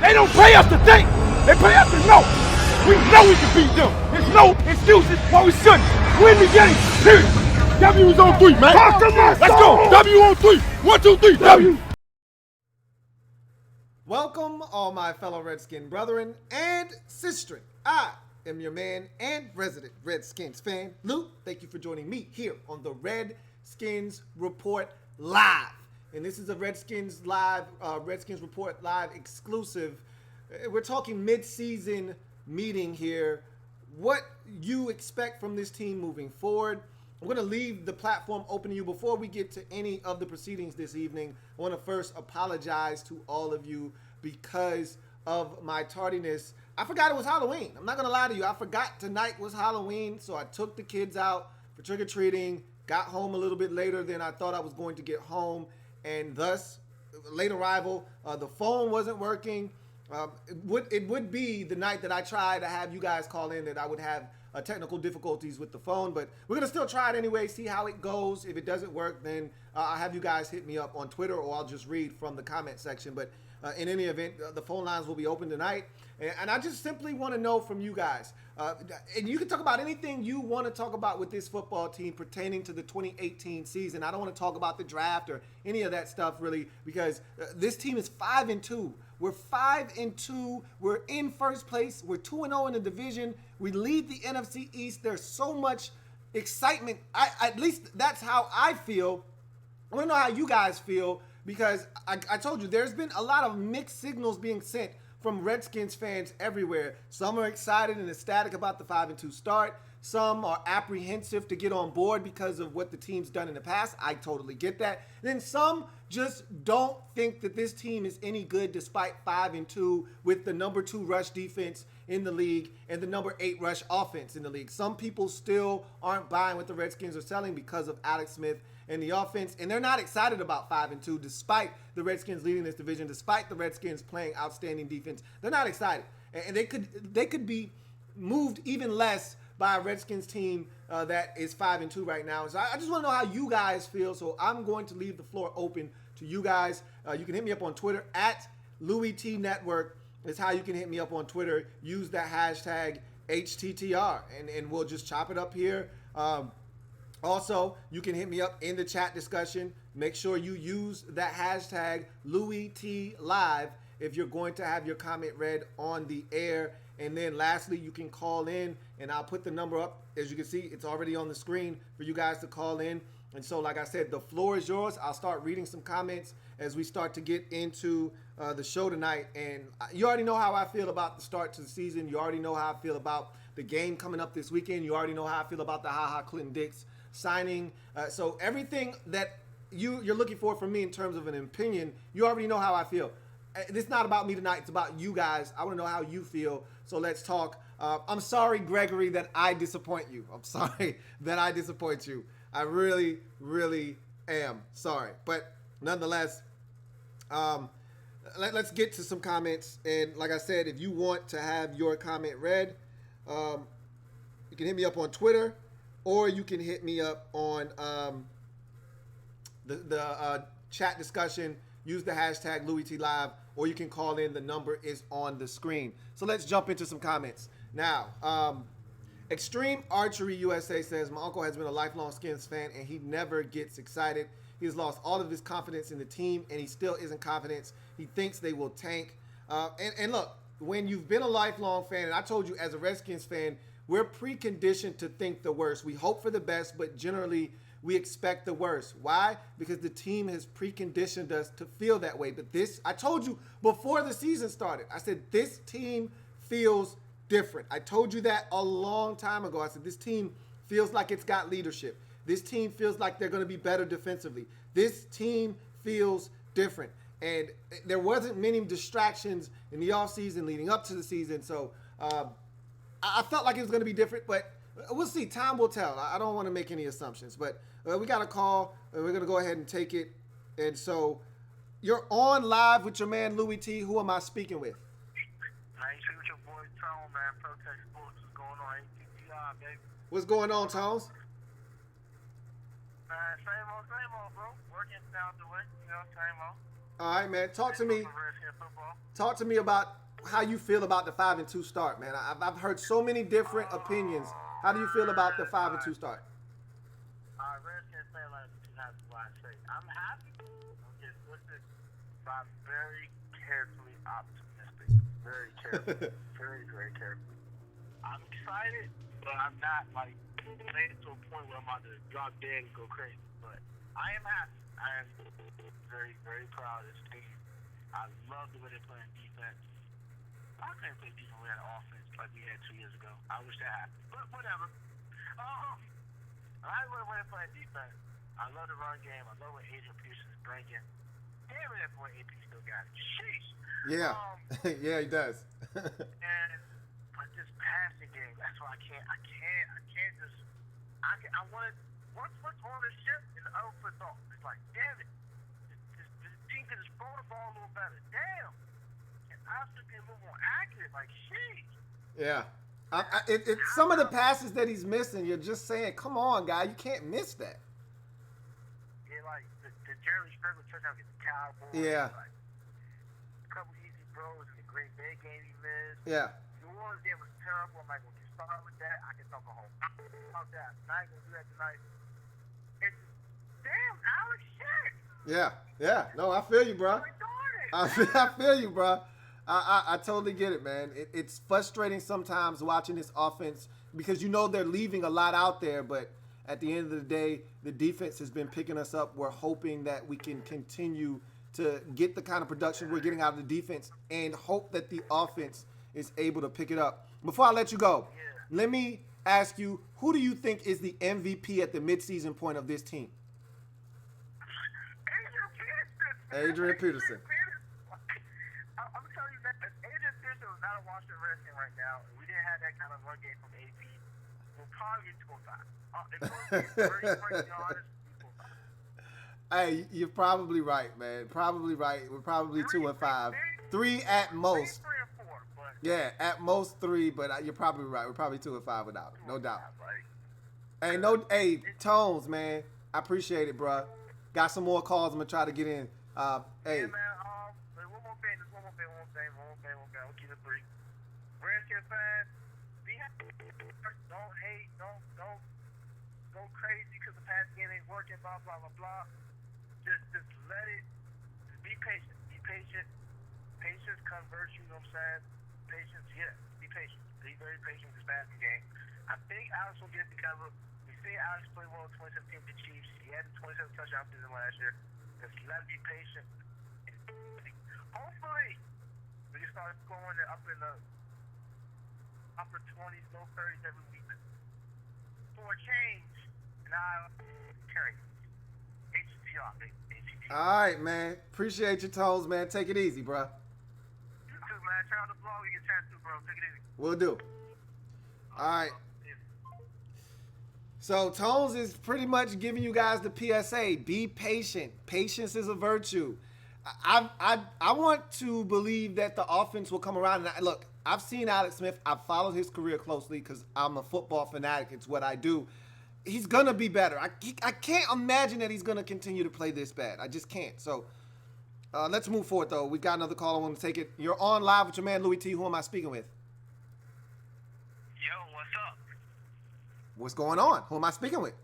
They don't pay us to think. They pay us to know. We know we can beat them. There's no excuses why we shouldn't. Win the game. Period. W's on 3, man. Let's go. W on 3. 1, 2, 3. W. Welcome, all my fellow Redskin brethren and sistren. I am your man and resident Redskins fan, Luke. Thank you for joining me here on the Redskins Report Live. And this is a Redskins Report Live exclusive. We're talking mid-season meeting here. What you expect from this team moving forward. I'm going to leave the platform open to you. Before we get to any of the proceedings this evening, I want to first apologize to all of you because of my tardiness. I forgot it was Halloween. I'm not going to lie to you. I forgot tonight was Halloween, so I took the kids out for trick-or-treating, got home a little bit later than I thought I was going to get home, and thus, late arrival. The phone wasn't working. It would be the night that I tried to have you guys call in that I would have technical difficulties with the phone, but we're going to still try it anyway, see how it goes. If it doesn't work, then I'll have you guys hit me up on Twitter, or I'll just read from the comment section. But in any event, the phone lines will be open tonight. And I just simply want to know from you guys, and you can talk about anything you want to talk about with this football team pertaining to the 2018 season. I don't want to talk about the draft or any of that stuff really, because this team is 5-2. We're 5-2. We're in first place. We're 2-0 in the division. We lead the NFC East. There's so much excitement. At least that's how I feel. I want to know how you guys feel, because I told you there's been a lot of mixed signals being sent from Redskins fans everywhere. Some are excited and ecstatic about the 5-2 start. Some are apprehensive to get on board because of what the team's done in the past. I totally get that. Then some just don't think that this team is any good despite 5-2 with the number 2 rush defense in the league and the number 8 rush offense in the league. Some people still aren't buying what the Redskins are selling because of Alex Smith and the offense, and they're not excited about 5-2 despite the Redskins leading this division, despite the Redskins playing outstanding defense. They're not excited, and they could be moved even less by a Redskins team that is 5-2 right now. So I just want to know how you guys feel. So I'm going to leave the floor open to you guys. You can hit me up on Twitter at Louie T Network. Is how you can hit me up on Twitter. Use that hashtag HTTR, and we'll just chop it up here. Also, you can hit me up in the chat discussion. Make sure you use that hashtag Louie T Live if you're going to have your comment read on the air. And then lastly, you can call in, and I'll put the number up. As you can see, it's already on the screen for you guys to call in. And so, like I said, the floor is yours. I'll start reading some comments as we start to get into the show tonight. And you already know how I feel about the start to the season. You already know how I feel about the game coming up this weekend. You already know how I feel about the clinton-dix signing. So everything that you're looking for from me in terms of an opinion, you already know how I feel. It's not about me tonight. It's about you guys. I want to know how you feel. So let's talk. I'm sorry, Gregory, that I disappoint you. I'm sorry that I disappoint you. I really, really am sorry. But nonetheless, let's get to some comments. And like I said, if you want to have your comment read, you can hit me up on Twitter, or you can hit me up on the chat discussion. Use the hashtag LouieTLive, or you can call in. The number is on the screen. So let's jump into some comments. Now, Extreme Archery USA says, my uncle has been a lifelong Skins fan, and he never gets excited. He has lost all of his confidence in the team, and he still isn't confident. He thinks they will tank. And look, when you've been a lifelong fan, and I told you as a Redskins fan, we're preconditioned to think the worst. We hope for the best, but generally we expect the worst. Why? Because the team has preconditioned us to feel that way. But I told you before the season started, I said this team feels different. I told you that a long time ago. I said this team feels like it's got leadership. This team feels like they're going to be better defensively. This team feels different. And there wasn't many distractions in the offseason leading up to the season. So I felt like it was going to be different, but we'll see. Time will tell. I don't want to make any assumptions, but we got a call, and we're going to go ahead and take it. And so you're on live with your man, Louie T. Who am I speaking with? Man, you see with your boy Tone, man. Protect Sports. What's going on? ATTI, baby. What's going on, Tones? Man, same old, bro. Working down the way. You know, same old. All right, man. Talk to me. Redskin football. Talk to me about how you feel about the 5-2 start, man. I've heard so many different opinions. How do you feel about the 5-2 start? Redskins fan like you have to what I say. I'm happy. I'm just listening, but I'm very carefully optimistic. Very carefully. very carefully. I'm excited, but I'm not like made it to a point where I'm about to drop dead and go crazy. But I am happy. I am very, very proud of this team. I love the way they're playing defense. I couldn't play defense with an offense like we had 2 years ago. I wish that happened. But whatever. I love the way they're playing defense. I love the run game. I love what Adrian Peterson's bringing. Damn it, that boy AP still got it. Sheesh. Yeah. Yeah, he does. But this passing game, that's why I can't just, I want to, one foot on the ship and the other foot off. It's like, damn it. This team can just throw the ball a little better. Damn. And I have to be a little more accurate. Like, sheesh. Yeah. Some of the passes that he's missing, you're just saying, come on, guy, you can't miss that. Yeah, like the Jeremy Springer touchdown against the Cowboys. Yeah. Like, a couple easy throws in the Green Bay game he missed. Yeah. New Orleans game was terrible. I'm like, when you start with that, I can talk a whole about that. I ain't gonna do that tonight. It's damn Alex shit. Yeah. No, I feel you, bro. I feel you, bro. I totally get it, man. It's frustrating sometimes watching this offense because you know they're leaving a lot out there, but at the end of the day, the defense has been picking us up. We're hoping that we can continue to get the kind of production we're getting out of the defense and hope that the offense is able to pick it up. Before I let you go, let me ask you, who do you think is the MVP at the midseason point of this team? Adrian Peterson. I'm telling you that if Adrian Peterson was not a Washington Redskin right now, and we didn't have that kind of run game from AP, we'll probably get 2-5. Very honest, 2-5. Hey, you're probably right, man. Probably right. We're probably 2-5. 3 at most. 3 or 4, but Yeah, at most 3, but you're probably right. We're probably 2-5 without it, no doubt. Like, Hey, Tones, man. I appreciate it, bro. Got some more calls. I'm gonna try to get in. Hey. yeah, man. One more thing. I'll keep it brief. Redskins fans, be happy. Don't hate. Don't go crazy because the pass game ain't working. Blah blah blah blah. Just let it. Just be patient. Be patient. Patience comes virtue. You know what I'm saying? Patience, yeah. Be patient. Be very patient with this passing game. I think Alex will get it together. We see Alex play well in 2017 with the Chiefs. He had the 27 touchdown season last year. Just let be patient. Hopefully, we can start scoring up in the upper 20s, low 30s every week. For a change, and I'll carry HTR, baby. HTR. All right, man. Appreciate your Tones, man. Take it easy, bro. You too, man. Check out the blog. You get a chance to, bro. Take it easy. Will do. All right. So Tones is pretty much giving you guys the PSA. Be patient. Patience is a virtue. I want to believe that the offense will come around. And look, I've seen Alex Smith. I've followed his career closely because I'm a football fanatic. It's what I do. He's going to be better. I can't imagine that he's going to continue to play this bad. I just can't. So let's move forward, though. We've got another call. I want to take it. You're on live with your man, Louie T. Who am I speaking with? Yo, what's up? What's going on? Who am I speaking with?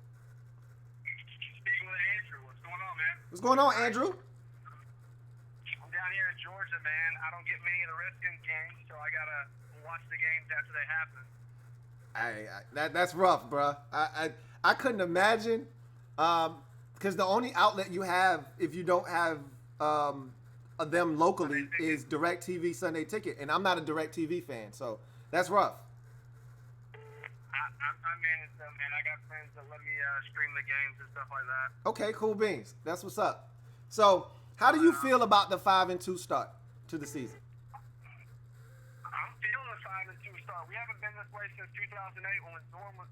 Speaking with Andrew. What's going on, man? What's going on, Andrew? I'm down here in Georgia, man. I don't get many of the Redskins games, so I got to watch the games after they happen. That's rough, bro. I couldn't imagine, because the only outlet you have if you don't have them locally is DirecTV Sunday Ticket, and I'm not a DirecTV fan, so that's rough. I manage them, man. I got friends that let me stream the games and stuff like that. Okay, cool beans. That's what's up. So, how do you feel about the 5-2 start to the season? I'm feeling a 5-2 start. We haven't been this way since 2008 when Zorn was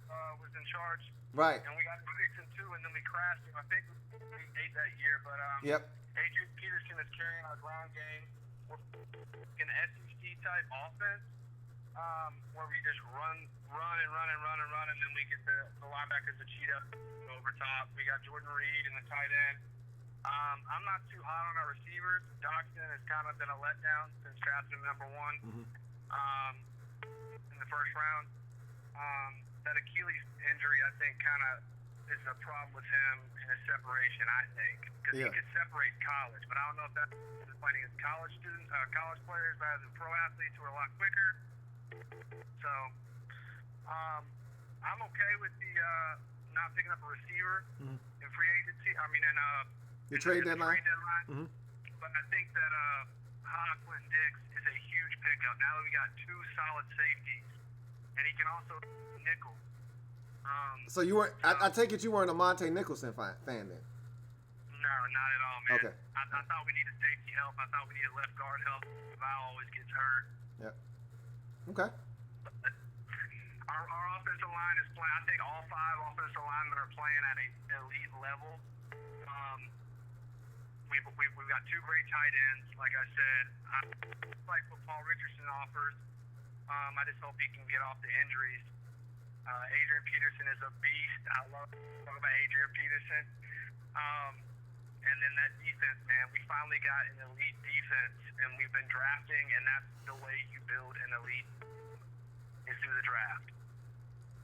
in charge. Right. And we got 6-2, and then we crashed. I think we ate that year, but Yep. Adrian Peterson is carrying our ground game. We're an SEC type offense where we just run, and then we get the linebackers to cheat up over top. We got Jordan Reed in the tight end. I'm not too hot on our receivers. Doxson has kind of been a letdown since drafting number one in the first round. That Achilles injury, I think, kind of is a problem with him in his separation, I think. Because he could separate college, but I don't know if that's playing against college students, college players rather than pro athletes who are a lot quicker. So, I'm okay with the not picking up a receiver in free agency. I mean, in the trade deadline. But I think that clinton-dix is a huge pickup. Now that we got two solid safeties, and he can also nickel. So you weren't? I take it you weren't a Monte Nicholson fan then? No, not at all, man. Okay. I thought we needed safety help. I thought we needed left guard help. Val always gets hurt. Yep. Okay. Our offensive line is playing. I think all five offensive linemen are playing at an elite level. We've got two great tight ends. Like I said, I like what Paul Richardson offers. I just hope he can get off the injuries. Adrian Peterson is a beast. I love talking about Adrian Peterson. And then that defense, man, we finally got an elite defense, and we've been drafting, and that's the way you build an elite is through the draft.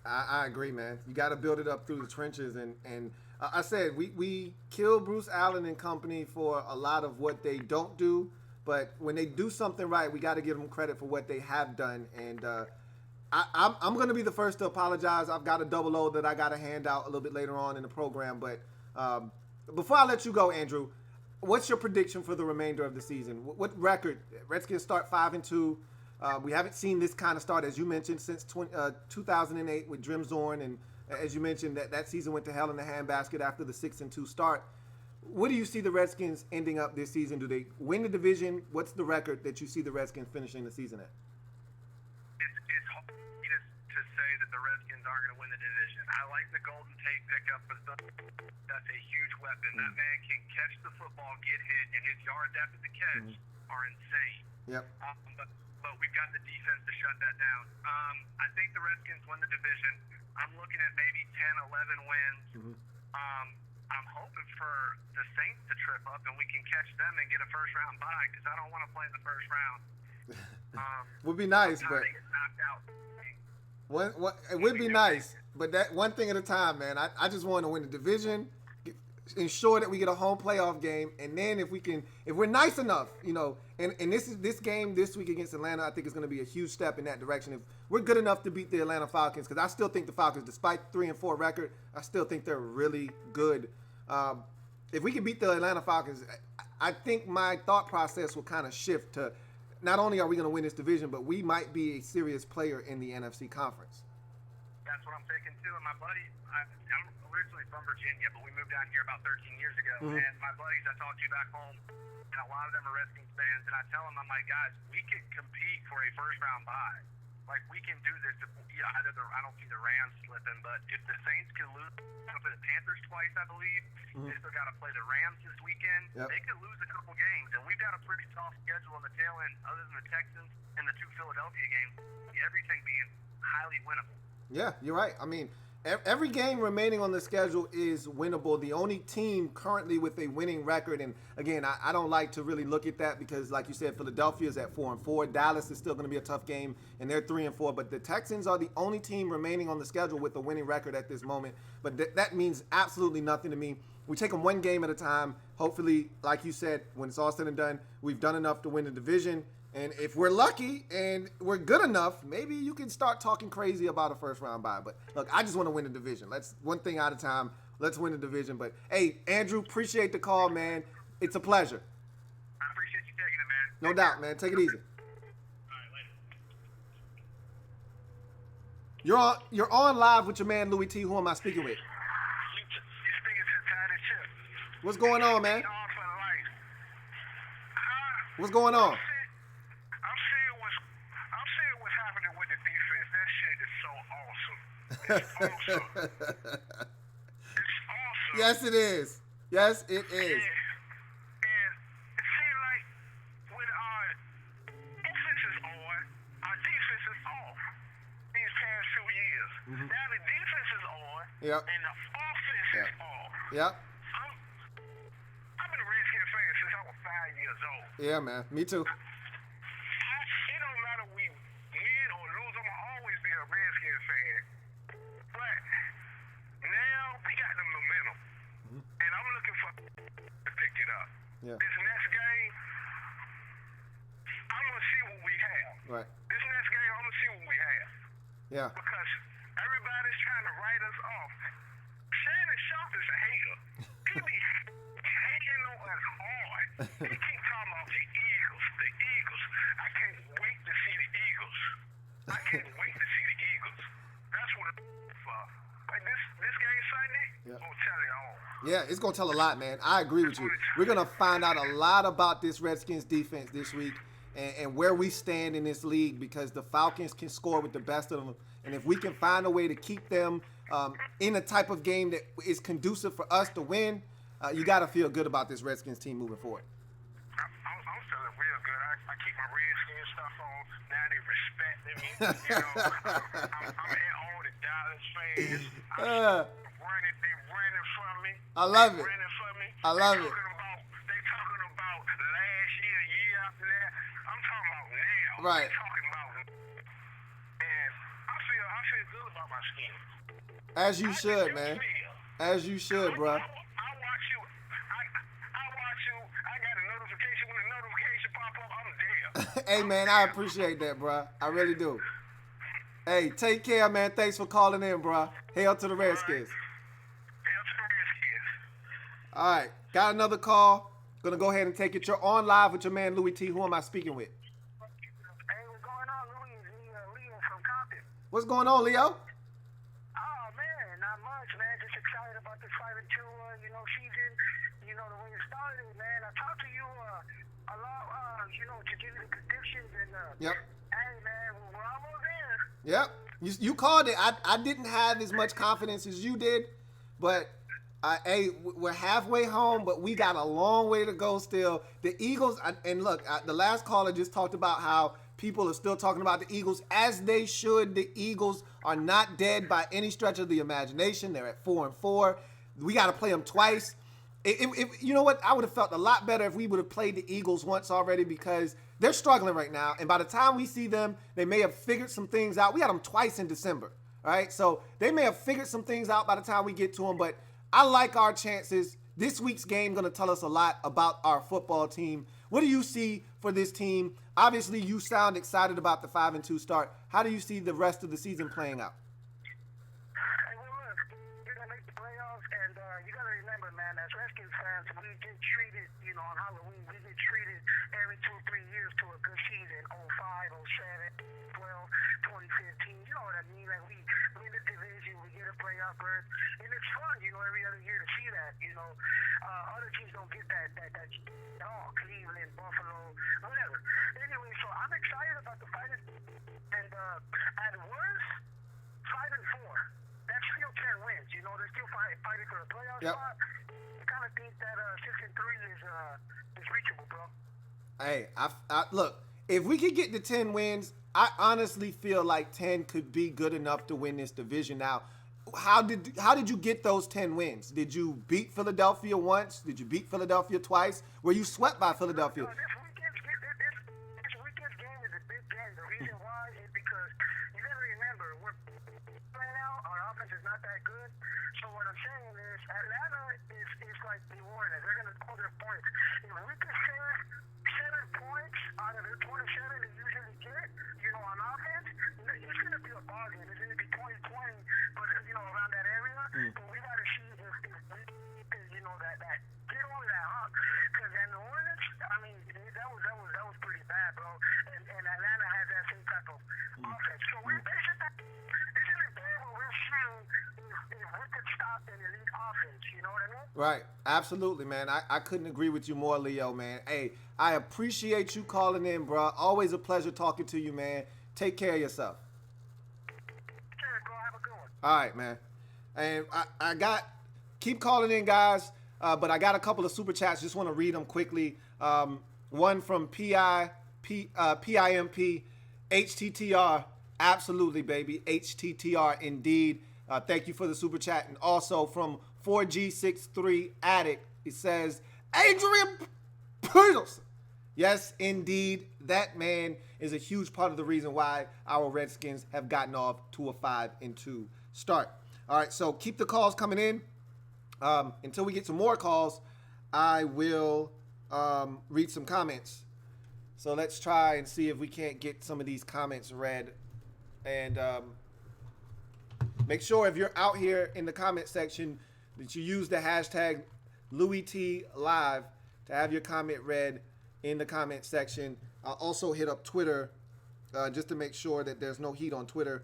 I agree, man. You got to build it up through the trenches, and I said we kill Bruce Allen and company for a lot of what they don't do, but when they do something right, we got to give them credit for what they have done. And I'm going to be the first to apologize. I've got a double O that I got to hand out a little bit later on in the program. But before I let you go, Andrew, what's your prediction for the remainder of the season? What record? Redskins start 5-2. We haven't seen this kind of start, as you mentioned, since 2008 with Drim Zorn. And as you mentioned, that season went to hell in the handbasket after the 6-2 start. What do you see the Redskins ending up this season? Do they win the division? What's the record that you see the Redskins finishing the season at? It's hard to say that the Redskins aren't going to win the division. I like the Golden Tate pickup, but that's a huge weapon. That man can catch the football, get hit, and his yards after the catch are insane. Yep. But we've got the defense to shut that down. I think the Redskins win the division. I'm looking at maybe 10, 11 wins. I'm hoping for the Saints to trip up and we can catch them and get a first-round bye because I don't want to play in the first round. Would be nice, but they get knocked out. it would be nice. But that one thing at a time, man. I just want to win the division, ensure that we get a home playoff game, and then if we're nice enough, and this game this week against Atlanta, I think is going to be a huge step in that direction. If we're good enough to beat the Atlanta Falcons, because I still think the Falcons, despite 3-4 record, I still think they're really good. If we can beat the Atlanta Falcons, I think my thought process will kind of shift to not only are we going to win this division, but we might be a serious player in the NFC Conference. That's what I'm thinking too. And my buddy, I'm originally from Virginia, but we moved down here about 13 years ago. And my buddies I talked to back home, and a lot of them are Redskins fans, and I tell them, I'm like, guys, we could compete for a first-round bye. Like, we can do this. If, I don't see the Rams slipping, but if the Saints can lose, they play the Panthers twice, I believe. They still got to play the Rams this weekend. Yep. They could lose a couple games, and we've got a pretty soft schedule on the tail end, other than the Texans and the 2 Philadelphia games. Everything being highly winnable. Yeah, you're right. I mean, every game remaining on the schedule is winnable. The only team currently with a winning record, and again, I don't like to really look at that because, like you said, Philadelphia is at 4-4. Dallas is still going to be a tough game, and they're 3-4. But the Texans are the only team remaining on the schedule with a winning record at this moment. But that means absolutely nothing to me. We take them one game at a time. Hopefully, like you said, when it's all said and done, we've done enough to win the division. And if we're lucky and we're good enough, maybe you can start talking crazy about a first-round bye. But, look, I just want to win the division. Let's one thing at a time. Let's win the division. But, hey, Andrew, appreciate the call, man. It's a pleasure. I appreciate you taking it, man. No doubt, man. Take it easy. All right, later. You're on live with your man, Louie T. Who am I speaking with? You're speaking to Tiny Chip. What's going on, man? What's going on? It's awesome. It's awesome. Yes, it is. Yes, it is. And it seems like when our offense is on, our defense is off these past 2 years. Now the defense is on, and the offense is off. Yep. I've years old. Yeah, man. Me too. It don't matter we win or lose. I'm gonna always be a Redskins fan. But now we got the momentum, and I'm looking for to pick it up. Yeah. This next game, I'm gonna see what we have. Right. This next game, I'm gonna see what we have. Yeah. Because everybody's trying to write us off. Shannon Sharp is a hater. He be hating on us hard. He keep talking about the Eagles. The Eagles. I can't wait to see the Eagles. I can't wait to see the Eagles. That's what it's for. Like this game Sunday, Yeah. gonna tell it all. Yeah, it's going to tell a lot, man. I agree with you. We're going to find out a lot about this Redskins defense this week and where we stand in this league, because the Falcons can score with the best of them. And if we can find a way to keep them in a type of game that is conducive for us to win, you got to feel good about this Redskins team moving forward. I'm feeling real good. I keep my Redskins stuff on. Now they respecting me. You know, I'm at all the Dallas fans. They running from me. I love it. Running from me. I love it. They talking about last year after that. I'm talking about now. Right. They talking about, and I feel good about my skin. As you should, man. As you should, bro. I watch you. I watch you. I got a notification. When the notification pop up, I'm there. Hey, man, I appreciate that, bro. I really do. Hey, take care, man. Thanks for calling in, bro. Hail to the Redskins. Hail to the Redskins. All right, got another call. Gonna go ahead and take it. You're on live with your man Louie T. Who am I speaking with? Hey, what's going on, Louie? Leo from Compton. What's going on, Leo? Oh man, not much, man. Just excited about this 5-2, season. You know the way it started, man. I talked to you a lot, to give you the predictions and. Yep. Hey, man, we're almost there. Yep. You called it. I didn't have as much confidence as you did, but hey, we're halfway home, but we got a long way to go still. The Eagles, and look, the last caller just talked about how people are still talking about the Eagles, as they should. The Eagles are not dead by any stretch of the imagination. They're at 4-4. We got to play them twice. If you know what, I would have felt a lot better if we would have played the Eagles once already, because they're struggling right now. And by the time we see them, they may have figured some things out. We had them twice in December, all right? So they may have figured some things out by the time we get to them, but I like our chances. This week's game going to tell us a lot about our football team. What do you see for this team? Obviously, you sound excited about the 5-2 start. How do you see the rest of the season playing out? Hey, well, look, you're going to make the playoffs, and you got to remember, man, as Redskins fans, we get treated, on Halloween, we get treated every 2-3 years to a good season, 05, 07, 12, 2015, you know what I mean? Like, we win the division, we get a playoff berth, and it's fun, every other year to see that, other teams don't get that Cleveland, Buffalo, whatever. Anyway, so I'm excited about the fight, and at worst, 5-4. That's still 10 wins. They're still fighting for a playoff spot. I kind of think that 6-3 is reachable, bro. Hey, I look, if we could get to 10 wins, I honestly feel like 10 could be good enough to win this division. Now, how did you get those 10 wins? Did you beat Philadelphia once? Did you beat Philadelphia twice? Were you swept by Philadelphia? No, this weekend's game is a big game. The reason why is because you got to remember, we're playing out, our offense is not that good. So what I'm saying is Atlanta is like New Orleans. They're going to score their points. If we can share 7 points out of the 27 they usually get, on offense, it's going to be a ball game. It's going to be 20-20, but, around that area. But we got to see if that get over that hump. Because in New Orleans, I mean, that was pretty bad, bro. And Atlanta has that same type of offense. So we're basically, it's in a day where we're seeing if we could stop an elite offense. You know what I mean? Right. Absolutely, man. I couldn't agree with you more, Leo, man. Hey, I appreciate you calling in, bro. Always a pleasure talking to you, man. Take care of yourself. Sure, bro. Have a good one. All right, man. And I keep calling in, guys, but I got a couple of super chats. Just want to read them quickly. One from PIMP, HTTR. Absolutely, baby. HTTR indeed. Thank you for the super chat. And also from 4G63 Addict, it says, Adrian Peterson, Yes, indeed. That man is a huge part of the reason why our Redskins have gotten off to a 5-2 start. All right, so keep the calls coming in. Until we get some more calls, I will read some comments. So let's try and see if we can't get some of these comments read. And make sure if you're out here in the comment section that you use the hashtag LouieTLive to have your comment read in the comment section. I'll also hit up Twitter just to make sure that there's no heat on Twitter.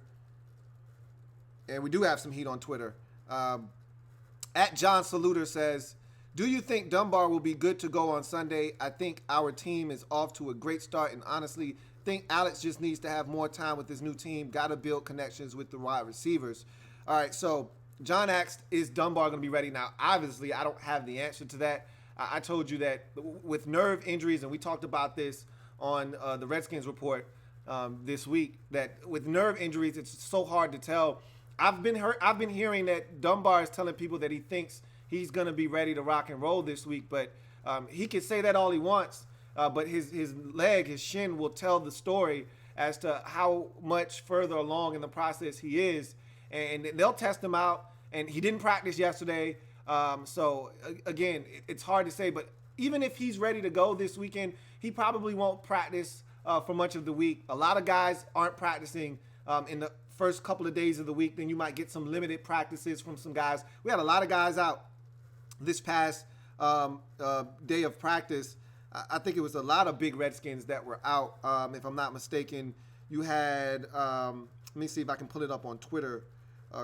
And we do have some heat on Twitter. At John Saluter says, do you think Dunbar will be good to go on Sunday? I think our team is off to a great start, and honestly think Alex just needs to have more time with his new team. Got to build connections with the wide receivers. All right, so John asked, is Dunbar going to be ready now? Obviously, I don't have the answer to that. I told you that with nerve injuries, and we talked about this on the Redskins report this week, that with nerve injuries, it's so hard to tell. I've been hearing that Dunbar is telling people that he thinks he's going to be ready to rock and roll this week, but he can say that all he wants, but his leg, his shin will tell the story as to how much further along in the process he is, and they'll test him out, and he didn't practice yesterday, so again, it's hard to say, but even if he's ready to go this weekend, he probably won't practice for much of the week. A lot of guys aren't practicing in the first couple of days of the week. Then you might get some limited practices from some guys. We had a lot of guys out this past day of practice. I think it was a lot of big Redskins that were out. If I'm not mistaken, you had, let me see if I can pull it up on Twitter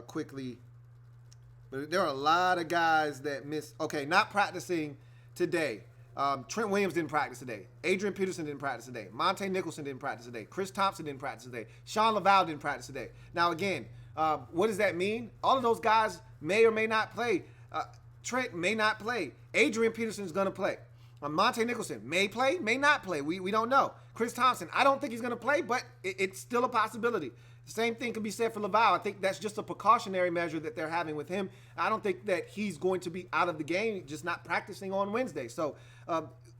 quickly. But there are a lot of guys that missed. Okay, not practicing today. Trent Williams didn't practice today. Adrian Peterson didn't practice today. Monte Nicholson didn't practice today. Chris Thompson didn't practice today. Sean Laval didn't practice today. Now, again, what does that mean? All of those guys may or may not play. Trent may not play. Adrian Peterson is going to play. Monte Nicholson may play, may not play. We don't know. Chris Thompson, I don't think he's going to play, but it's still a possibility. The same thing can be said for Laval. I think that's just a precautionary measure that they're having with him. I don't think that he's going to be out of the game, just not practicing on Wednesday. So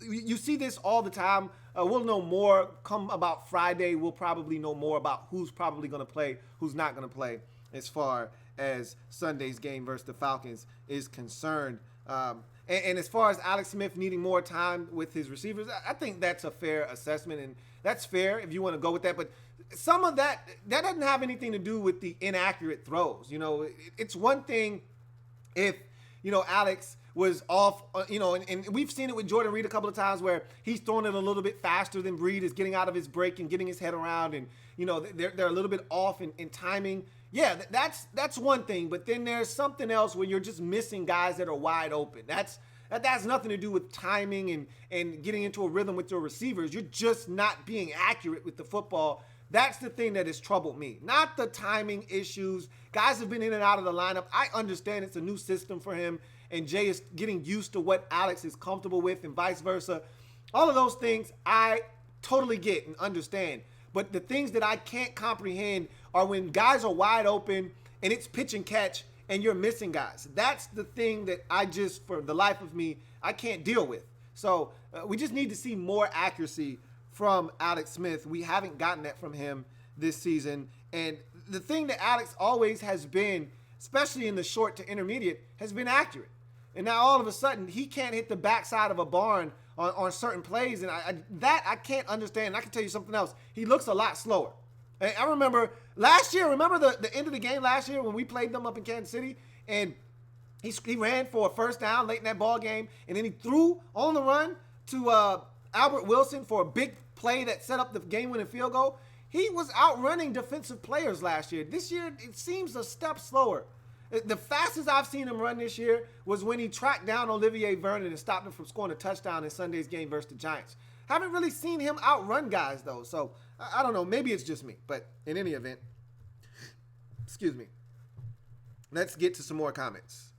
you see this all the time. We'll know more come about Friday. We'll probably know more about who's probably going to play, who's not going to play as far as Sunday's game versus the Falcons is concerned. And as far as Alex Smith needing more time with his receivers, I think that's a fair assessment, and that's fair if you want to go with that. But some of that doesn't have anything to do with the inaccurate throws. You know, it's one thing if, you know, Alex was off, and we've seen it with Jordan Reed a couple of times where he's throwing it a little bit faster than Reed is getting out of his break and getting his head around, and, you know, they're a little bit off in timing. Yeah, that's one thing, but then there's something else where you're just missing guys that are wide open. That has nothing to do with timing and getting into a rhythm with your receivers. You're just not being accurate with the football. That's the thing that has troubled me, not the timing issues. Guys have been in and out of the lineup. I understand it's a new system for him, and Jay is getting used to what Alex is comfortable with and vice versa. All of those things I totally get and understand. But the things that I can't comprehend are when guys are wide open and it's pitch and catch and you're missing guys. That's the thing that I just, for the life of me, I can't deal with. So we just need to see more accuracy from Alex Smith. We haven't gotten that from him this season. And the thing that Alex always has been, especially in the short to intermediate, has been accurate. And now all of a sudden, he can't hit the backside of a barn on certain plays. And I can't understand. And I can tell you something else. He looks a lot slower. And I remember last year, the end of the game last year when we played them up in Kansas City, and he ran for a first down late in that ball game, and then he threw on the run to Albert Wilson for a big play that set up the game-winning field goal. He was outrunning defensive players last year. This year, it seems a step slower. The fastest I've seen him run this year was when he tracked down Olivier Vernon and stopped him from scoring a touchdown in Sunday's game versus the Giants. Haven't really seen him outrun guys, though. So, I don't know. Maybe it's just me. But in any event, excuse me. Let's get to some more comments.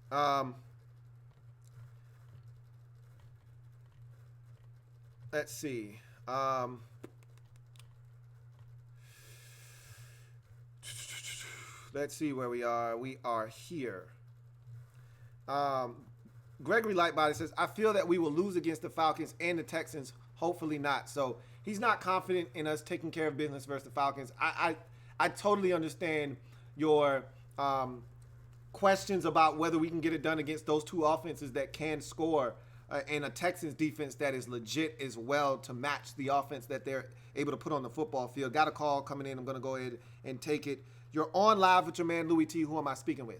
Let's see. Let's see where we are. We are here. Gregory Lightbody says, I feel that we will lose against the Falcons and the Texans hopefully not. So he's not confident in us taking care of business versus the Falcons. I totally understand your questions about whether we can get it done against those two offenses that can score and a Texans defense that is legit as well to match the offense that they're able to put on the football field. Got a call coming in. I'm going to go ahead and take it. You're on live with your man, Louie T. Who am I speaking with?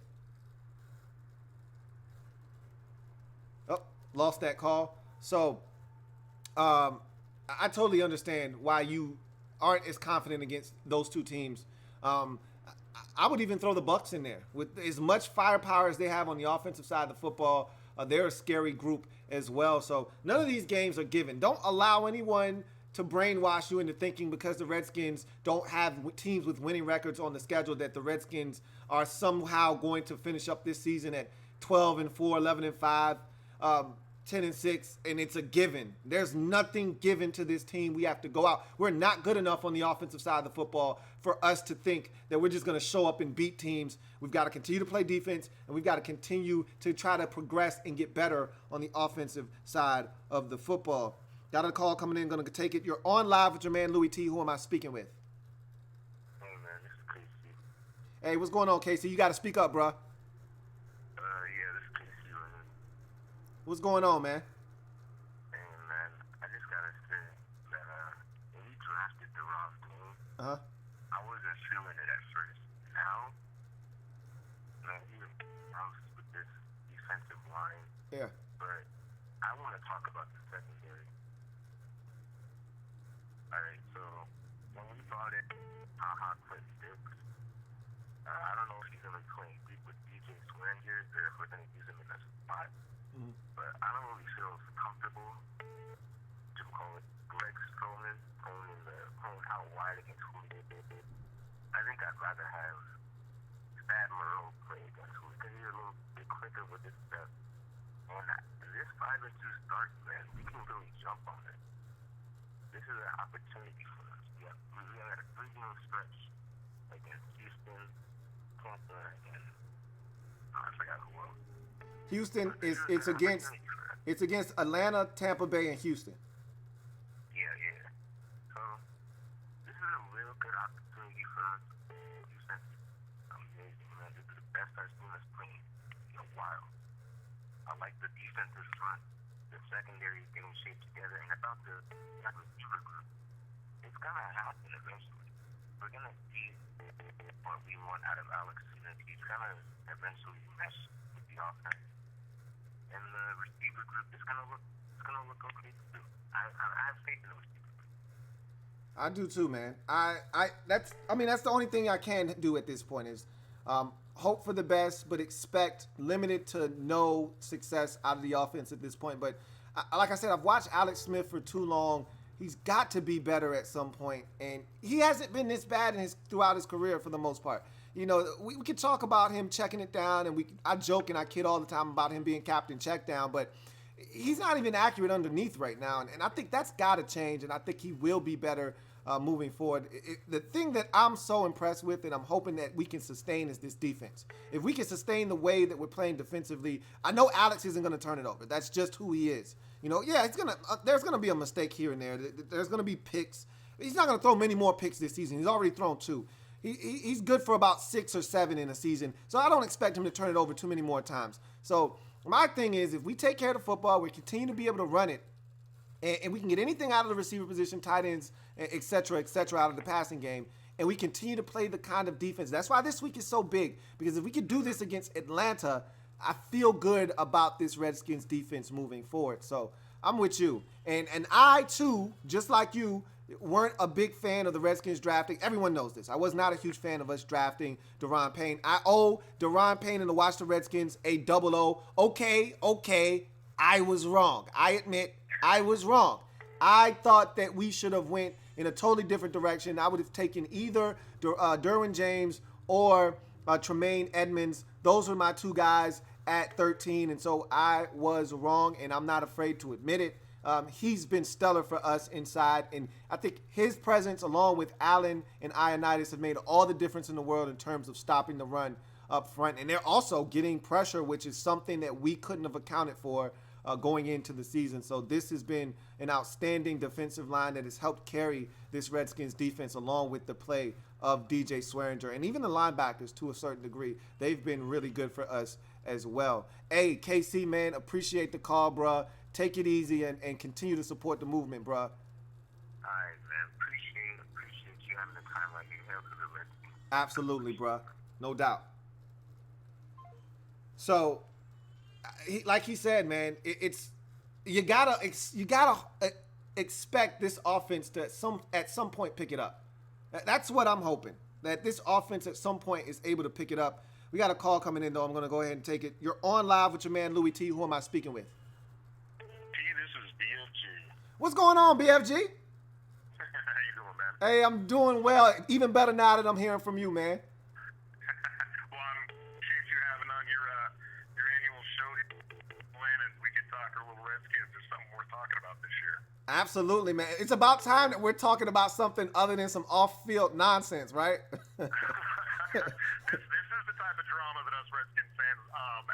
Oh, lost that call. So I totally understand why you aren't as confident against those two teams. I would even throw the Bucs in there. With as much firepower as they have on the offensive side of the football, they're a scary group as well. So none of these games are given. Don't allow anyone to brainwash you into thinking because the Redskins don't have teams with winning records on the schedule that the Redskins are somehow going to finish up this season at 12-4, 11-5, 10-6, and it's a given. There's nothing given to this team. We have to go out. We're not good enough on the offensive side of the football for us to think that we're just going to show up and beat teams. We've got to continue to play defense, and we've got to continue to try to progress and get better on the offensive side of the football. Got a call coming in. Going to take it. You're on live with your man, Louie T. Who am I speaking with? Hey, man, this is Casey. Hey, what's going on, Casey? You got to speak up, bro. Yeah, this is Casey, man. What's going on, man? Hey, man, I just gotta say that, when you drafted the wrong team, I wasn't feeling it at first. Now, man, he was bounced with this defensive line. Yeah. But I want to talk about the secondary. Alright, so when we brought in clinton-dix, I don't know if he's going to be playing deep with DJ Swear here or if we're going to use him in a spot. But I don't really feel comfortable, to call it Greg Strowman, playing out wide against Louie. I think I'd rather have Thad Moreau play against Louie because he's a little bit quicker with his stuff. And this 5-2 start, man, we can really jump on it. This is an opportunity for us. We got a 3-game stretch against Houston, Tampa, and I forgot who else. Houston it's against Atlanta, Tampa Bay, and Houston. Yeah. So this is a real good opportunity for us. Houston's amazing, man. This is the best I've seen us play in a while. I like the defensive front. The secondary is getting shaped together, and about the receiver group, it's gonna happen eventually. We're gonna see what we want out of Alex Smith. He's gonna eventually mesh with the offense. And the receiver group is gonna look okay too. I have faith in the receiver group. I do too, man. That's the only thing I can do at this point is hope for the best, but expect limited to no success out of the offense at this point. But like I said, I've watched Alex Smith for too long. He's got to be better at some point, and he hasn't been this bad throughout his career for the most part. You know, we could talk about him checking it down, and I joke and I kid all the time about him being captain check down, but he's not even accurate underneath right now, and I think that's got to change, and I think he will be better moving forward. The thing that I'm so impressed with and I'm hoping that we can sustain is this defense. If we can sustain the way that we're playing defensively, I know Alex isn't going to turn it over. That's just who he is. You know, yeah, there's going to be a mistake here and there. There's going to be picks. He's not going to throw many more picks this season. He's already thrown 2. He's good for about 6 or 7 in a season, so I don't expect him to turn it over too many more times. So my thing is, if we take care of the football, we continue to be able to run it, and we can get anything out of the receiver position, tight ends, et cetera, out of the passing game, and we continue to play the kind of defense. That's why this week is so big, because if we can do this against Atlanta, I feel good about this Redskins defense moving forward. So I'm with you. And I, too, just like you, weren't a big fan of the Redskins drafting. Everyone knows this. I was not a huge fan of us drafting Daron Payne. I owe Daron Payne and the Washington Redskins a double O. Okay, I was wrong. I admit I was wrong. I thought that we should have went in a totally different direction. I would have taken either Derwin James or Tremaine Edmonds. Those were my 2 guys at 13, and so I was wrong, and I'm not afraid to admit it. He's been stellar for us inside, and I think his presence along with Allen and Ioannidis have made all the difference in the world in terms of stopping the run up front. And they're also getting pressure, which is something that we couldn't have accounted for going into the season. So this has been an outstanding defensive line that has helped carry this Redskins defense along with the play of DJ Swearinger. And even the linebackers, to a certain degree, they've been really good for us as well. Hey, KC, man, appreciate the call, bruh. Take it easy and continue to support the movement, bruh. All right, man. Appreciate you having the time like you have for the Redskins. Absolutely, bruh. No doubt. So, like he said, man, you gotta expect this offense to at some point pick it up. That's what I'm hoping, that this offense at some point is able to pick it up. We got a call coming in, though. I'm going to go ahead and take it. You're on live with your man, Louie T. Who am I speaking with? T, this is BFG. What's going on, BFG? How you doing, man? Hey, I'm doing well. Even better now that I'm hearing from you, man. Well, I'm appreciate you having on your annual show and we could talk a little Redskins. There's something worth talking about this year. Absolutely, man. It's about time that we're talking about something other than some off-field nonsense, right? This is the type of drama that us Redskins fans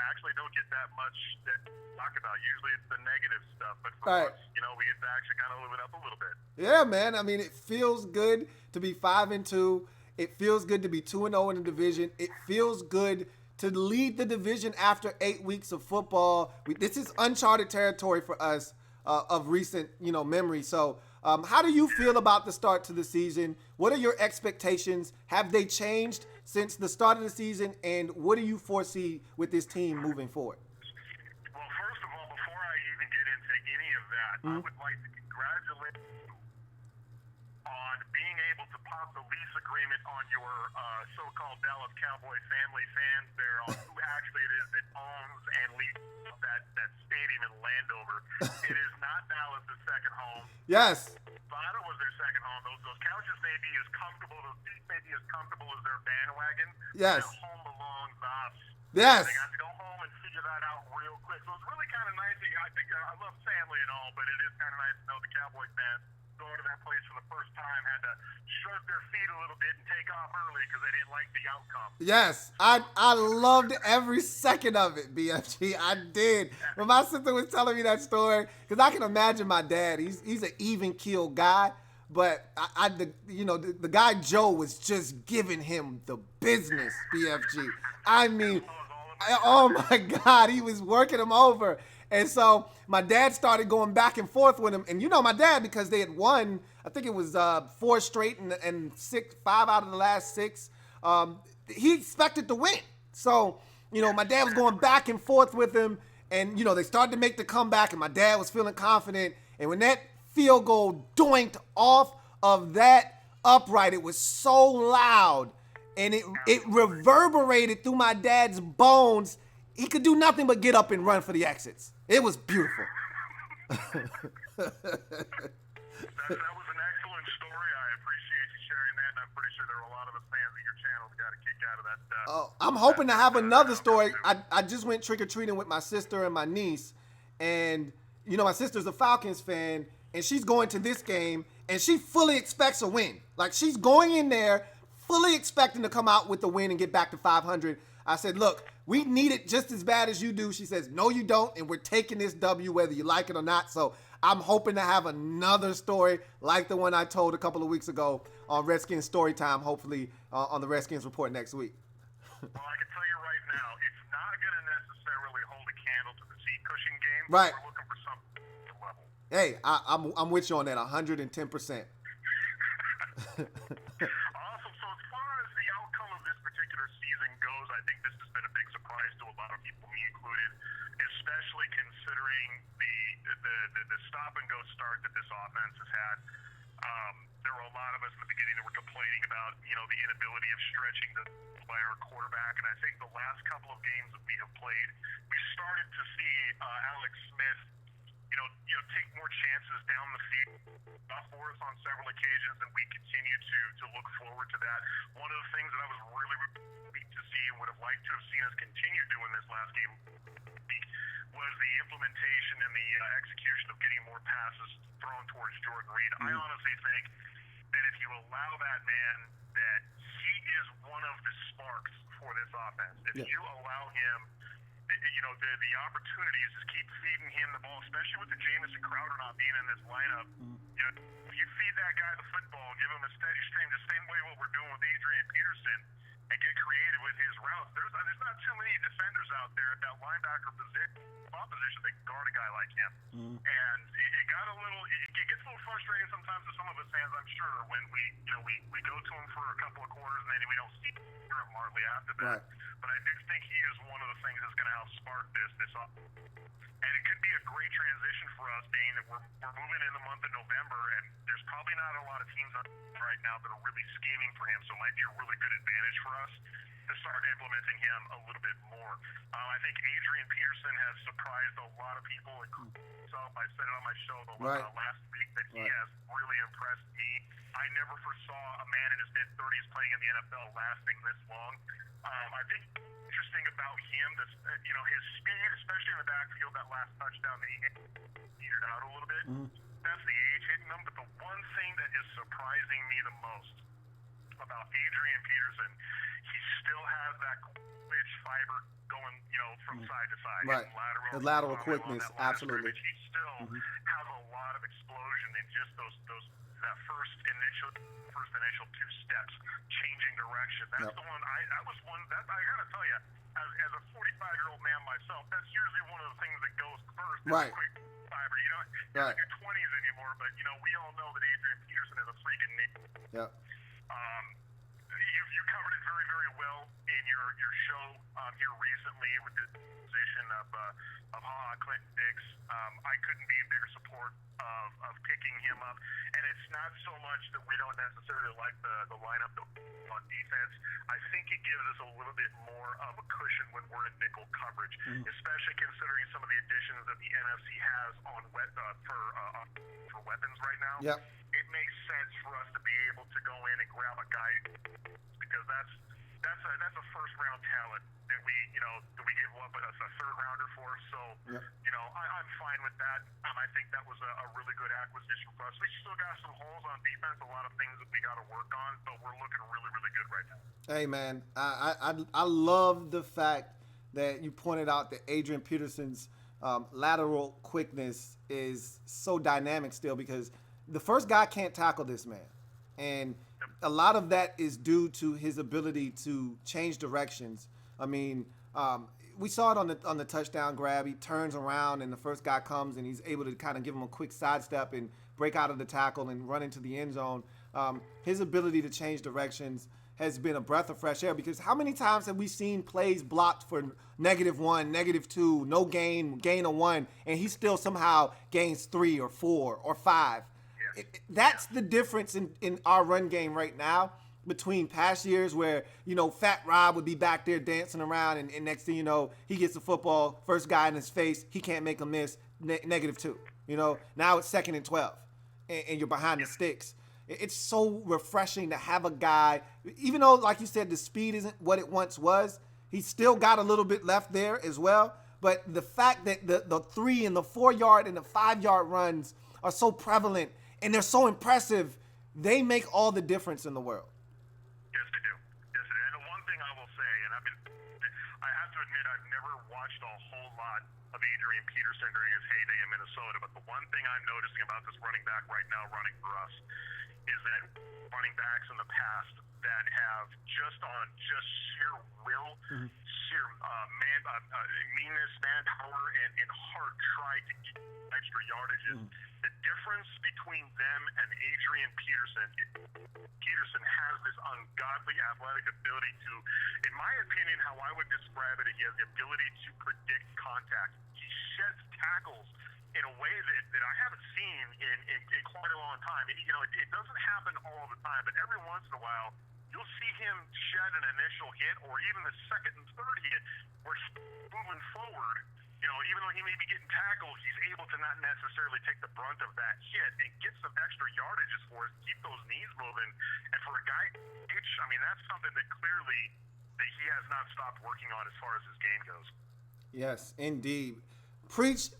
actually don't get that much to talk about. Usually it's the negative stuff, but for Right. us, we get to actually kind of live it up a little bit. Yeah, man. I mean, it feels good to be 5-2. It feels good to be 2-0 in the division. It feels good to lead the division after 8 weeks of football. This is uncharted territory for us of recent, memory. So, how do you feel about the start to the season? What are your expectations? Have they changed since the start of the season? And what do you foresee with this team moving forward? Well, first of all, before I even get into any of that, I would like to congratulate you on being able to pop the lease agreement on your so-called Dallas Cowboy family fans there on who actually it is that owns and leases that stadium in Landover. It is not Dallas' second home. Yes. Nevada was their second home. Those couches may be as comfortable, those seats may be as comfortable as their bandwagon. Yes. Their home belongs to us. Yes. They got to go home and figure that out real quick. So it's really kind of nice. I think I love family and all, but it is kind of nice to know the Cowboys fans going to that place for the first time had to shrug their feet a little bit and take off early because they didn't like the outcome. Yes, I loved every second of it, BFG. I did. When my sister was telling me that story, because I can imagine my dad. He's an even keel guy, but the guy Joe was just giving him the business, BFG. I mean, oh my God, he was working him over. And so my dad started going back and forth with him. And my dad, because they had won, I think it was 4 straight and 5 out of the last 6, he expected to win. So, my dad was going back and forth with him. And, they started to make the comeback, and my dad was feeling confident. And when that field goal doinked off of that upright, it was so loud. And it reverberated through my dad's bones. He could do nothing but get up and run for the exits. It was beautiful. That was an excellent story. I appreciate you sharing that, and I'm pretty sure there were a lot of us fans of your channel that got a kick out of that. I'm hoping to have another story. I just went trick-or-treating with my sister and my niece, and, my sister's a Falcons fan, and she's going to this game, and she fully expects a win. Like, she's going in there fully expecting to come out with the win and get back to 500. I said, look, we need it just as bad as you do. She says, no, you don't, and we're taking this W whether you like it or not. So I'm hoping to have another story like the one I told a couple of weeks ago on Redskins Storytime, hopefully on the Redskins Report next week. Well, I can tell you right now, it's not going to necessarily hold a candle to the seat cushion game. Right. We're looking for something level. Hey, I'm with you on that 110%. Awesome. So as far as the outcome of this particular season goes, I think this has been a big surprise to a lot of people, me included, especially considering the stop and go start that this offense has had. There were a lot of us in the beginning that were complaining about, the inability of stretching the player quarterback, and I think the last couple of games that we have played, we started to see Alex Smith take more chances down the field for us on several occasions, and we continue to look forward to that. One of the things that I was really happy to see and would have liked to have seen us continue doing this last game was the implementation and the execution of getting more passes thrown towards Jordan Reed. I honestly think that if you allow that man, that he is one of the sparks for this offense. If you allow him the opportunities is keep feeding him the ball, especially with the Jamison Crowder not being in this lineup. If you feed that guy the football, give him a steady stream, the same way what we're doing with Adrian Peterson, and get creative with his routes. There's not too many defenders out there at that linebacker opposition that can guard a guy like him. And it got a little, it gets a little frustrating sometimes to some of us fans, I'm sure, when we go to him for a couple of quarters and then we don't see him hardly after that. Right. But I do think he is one of the things that's going to help spark this up. And it could be a great transition for us, being that we're moving in the month of November, and there's probably not a lot of teams right now that are really scheming for him, so it might be a really good advantage for us to start implementing him a little bit more. I think Adrian Peterson has surprised a lot of people. I said it on my show last week that he has really impressed me. I never foresaw a man in his mid-30s playing in the NFL lasting this long. I think interesting about him, his speed, especially in the backfield, that last touchdown that he needed out a little bit. That's the age hitting him. But the one thing that is surprising me the most about Adrian Peterson, he still has that quick fiber going, from side to side. Right. The lateral quickness, absolutely. He still has a lot of explosion in just that first initial two steps, changing direction. That's the one. I gotta tell you, as a 45-year-old man myself, that's usually one of the things that goes first. Right. Quick fiber. You don't in your 20s anymore, but we all know that Adrian Peterson is a freaking name. Yep. You covered it very, very well in your show here recently with the position of Clinton-Dix. I couldn't be in bigger support of picking him up, and it's not so much that we don't necessarily like the lineup on defense. I think it gives us a little bit more of a cushion when we're in nickel coverage, especially considering some of the additions that the NFC has on for weapons right now. Yep. It makes sense for us to be able to go in and grab a guy, because that's a first round talent that we give up a third rounder for. So I'm fine with that. I think that was a really good acquisition for us. We still got some holes on defense, a lot of things that we got to work on, but we're looking really, really good right now. Hey man, I love the fact that you pointed out that Adrian Peterson's lateral quickness is so dynamic still, because the first guy can't tackle this man. And a lot of that is due to his ability to change directions. I mean, we saw it on the touchdown grab. He turns around and the first guy comes and he's able to kind of give him a quick sidestep and break out of the tackle and run into the end zone. His ability to change directions has been a breath of fresh air, because how many times have we seen plays blocked for -1, -2, no gain of 1, and he still somehow gains 3 or 4 or 5? That's the difference in our run game right now between past years where, Fat Rob would be back there dancing around and next thing you know, he gets the football, first guy in his face, he can't make a miss, -2. Now it's 2nd and 12 and you're behind the sticks. It's so refreshing to have a guy, even though, like you said, the speed isn't what it once was, he's still got a little bit left there as well. But the fact that the 3 and the 4 yard and the 5 yard runs are so prevalent and they're so impressive, they make all the difference in the world. Yes, they do. Yes, they do. And the one thing I will say, and I have to admit, I've never watched a whole lot of Adrian Peterson during his heyday in Minnesota, but the one thing I'm noticing about this running back right now running for us is that running backs in the past that have just sheer will, sheer meanness, manpower, and heart tried to get extra yardages. The difference between them and Adrian Peterson has this ungodly athletic ability to, in my opinion, how I would describe it, he has the ability to predict contact. He sheds tackles in a way that I haven't seen in quite a long time. It doesn't happen all the time, but every once in a while, you'll see him shed an initial hit or even the second and third hit where he's moving forward. Even though he may be getting tackled, he's able to not necessarily take the brunt of that hit and get some extra yardages for us, keep those knees moving. And for a guy, that's something that clearly that he has not stopped working on as far as his game goes. Yes, indeed. Preach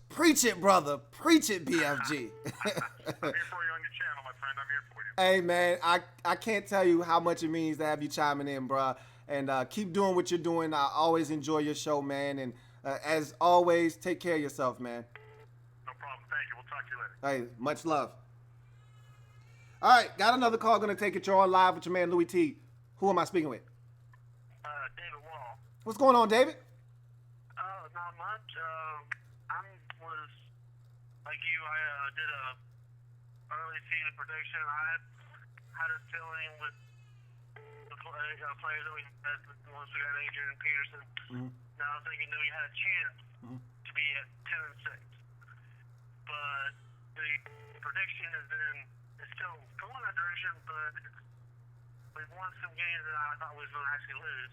it, brother. Preach it, BFG. I'm here for you on your channel, my friend. I'm here for you. Hey, man, I can't tell you how much it means to have you chiming in, bro. And keep doing what you're doing. I always enjoy your show, man. And As always, take care of yourself, man. No problem. Thank you. We'll talk to you later. Hey, much love. All right, got another call. Going to take it. You're on live with your man, Louie T. Who am I speaking with? David Wall. What's going on, David? Not much. I was like you. I did a early season prediction. I had a feeling with the players that we had once we got Adrian Peterson. Mm-hmm. Now I was thinking that we had a chance to be at 10-6, but the prediction has been it's still going that direction, but we've won some games that I thought we was going to actually lose.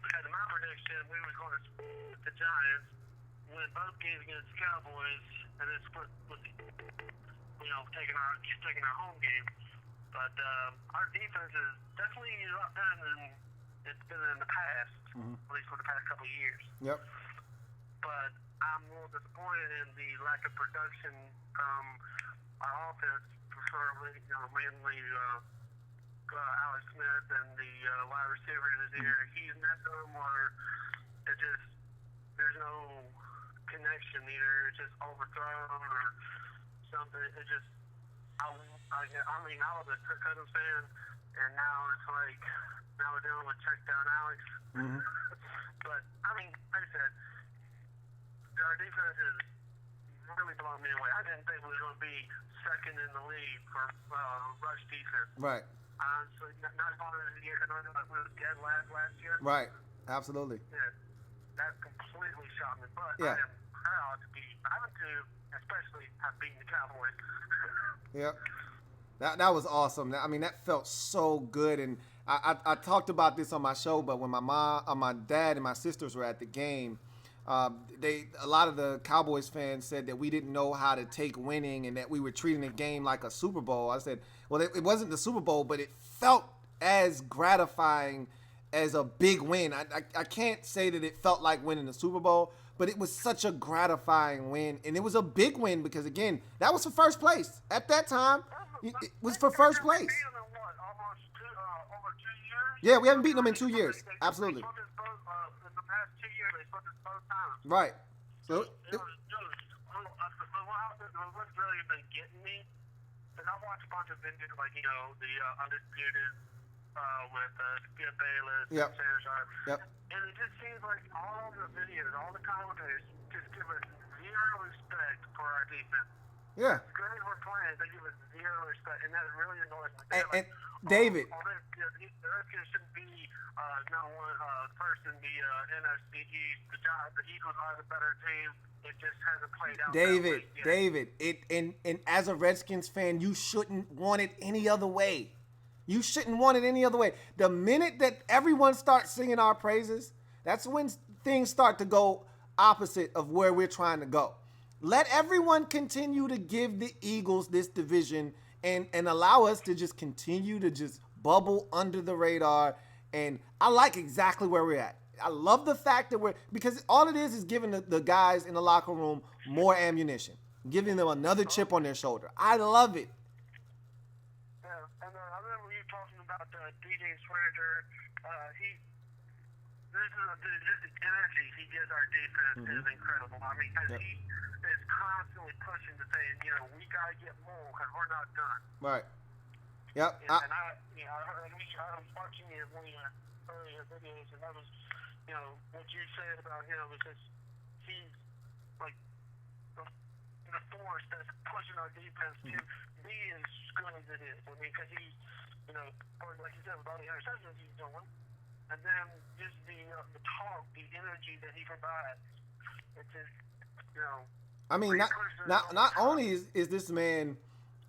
Because in my prediction, we were going to split the Giants, win both games against the Cowboys, and then split with taking our home game. But our defense is definitely a lot better than it's been in the past, at least for the past couple of years. Yep. But I'm a little disappointed in the lack of production from our offense, preferably, mainly Alex Smith and the wide receivers is either he's missed them or it just there's no connection. Either it's just overthrown or something. It just I was a Kirk Cousins fan, and now it's like now we're dealing with check down Alex. But I mean, like I said, our defense is really blowing me away. I didn't think we were going to be second in the league for rush defense. Right. So not far in the year, I know we were dead last year. Right. Absolutely. Yeah, that completely shocked me. But Yeah. I am proud to be 5-2, especially have beaten the Cowboys. Yep. That was awesome. I mean, that felt so good. And I talked about this on my show, but when my dad and my sisters were at the game, a lot of the Cowboys fans said that we didn't know how to take winning and that we were treating the game like a Super Bowl. I said, well, it wasn't the Super Bowl, but it felt as gratifying as a big win. I can't say that it felt like winning the Super Bowl, but it was such a gratifying win. And it was a big win because, again, that was for first place. At that time, it was for first place. Over 2 years? Yeah, we haven't beaten them in 2 years. Absolutely. In the past 2 years, they split this both times. Right. So what's really been getting me is I watched a bunch of videos like the Undisputed with Skip Bayless, Yep. Sarah Sharp. Yep. And it just seems like all the videos, all the commentators just give us zero respect for our defense. yeah. As good as we're playing, they give us zero respect, and that really annoys me. And David. The Redskins shouldn't be number one first in the NFC East. The Eagles are the better team. It just hasn't played out. David, and as a Redskins fan, you shouldn't want it any other way. You shouldn't want it any other way. The minute that everyone starts singing our praises, that's when things start to go opposite of where we're trying to go. Let everyone continue to give the Eagles this division and allow us to just continue to just bubble under the radar. And I like exactly where we're at. I love the fact that because all it is giving the guys in the locker room more ammunition, giving them another chip on their shoulder. I love it. Yeah, and I remember you talking about DJ Swearinger. This energy he gives our defense is incredible. I mean, because he is constantly pushing to say, we gotta get more because we're not done. Right. Yep. And I was watching one of your earlier videos, and that was, what you said about him was just he's like the force that's pushing our defense to be as good as it is. I mean, because he's, like you said, with all the interceptions he's doing, and then just the talk, the energy that he provides, it's just, I mean, not only is this man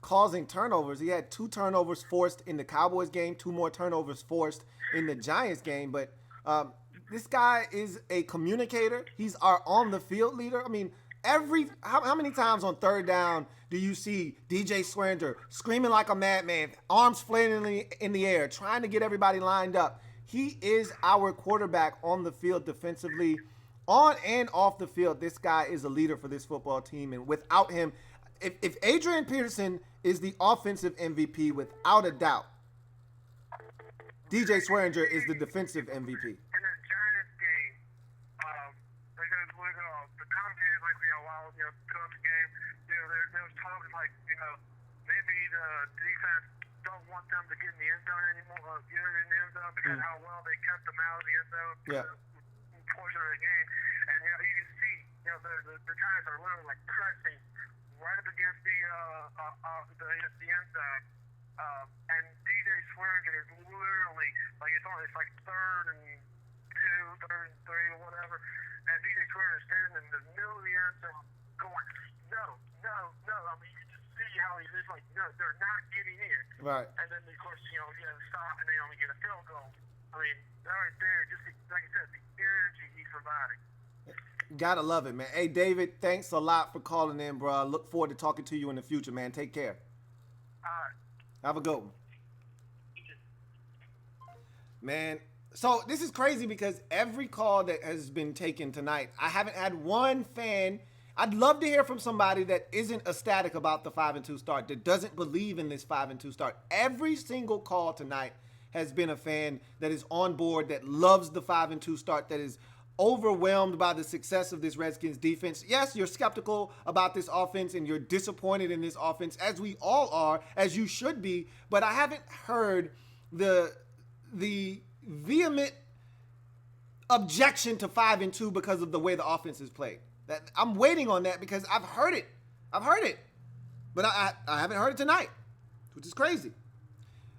causing turnovers, he had 2 turnovers forced in the Cowboys game, 2 more turnovers forced in the Giants game, but this guy is a communicator. He's our on-the-field leader. I mean, how many times on third down do you see DJ Swearinger screaming like a madman, arms flailing in the air, trying to get everybody lined up? He is our quarterback on the field defensively, on and off the field. This guy is a leader for this football team, and without him, if Adrian Peterson is the offensive MVP, without a doubt, DJ Swearinger is the defensive MVP. In the Giants game, the commentators, like, while, throughout the game, they was talking, like, maybe the defense don't want them to get in the end zone anymore, because how well they kept them out of the end zone for the portion of the game. And, you can see, the Giants are literally, like, pressing right up against the end zone. And DJ Swearinger is literally, like, it's like 3rd and 2, 3rd and 3, or whatever. And DJ Swearinger is standing in the middle of the end zone going, no. I mean, you just see how he's just like, no, they're not getting in. Right. And then, of course, he has to stop and they only get a field goal. I mean, right there, just like I said, the energy he's providing. Gotta love it, man. Hey, David, thanks a lot for calling in, bro. Look forward to talking to you in the future, man. Take care. All right. Have a good one. Man, so this is crazy because every call that has been taken tonight, I haven't had one fan. I'd love to hear from somebody that isn't ecstatic about the 5-2 start, that doesn't believe in this 5-2 start. Every single call tonight has been a fan that is on board, that loves the 5-2 start, that is overwhelmed by the success of this Redskins defense. Yes, you're skeptical about this offense and you're disappointed in this offense, as we all are, as you should be, but I haven't heard the vehement objection to 5-2 because of the way the offense is played. That I'm waiting on that because I've heard it, but I haven't heard it tonight, which is crazy.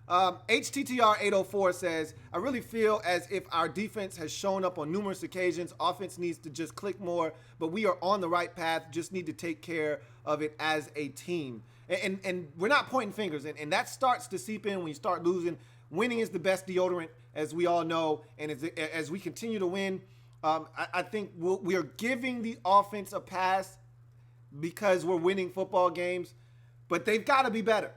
HTTR 804 says, I really feel as if our defense has shown up on numerous occasions. Offense needs to just click more, but we are on the right path. Just need to take care of it as a team. And we're not pointing fingers, and that starts to seep in when you start losing. Winning is the best deodorant, as we all know, and as we continue to win, I think we are giving the offense a pass because we're winning football games, but they've got to be better.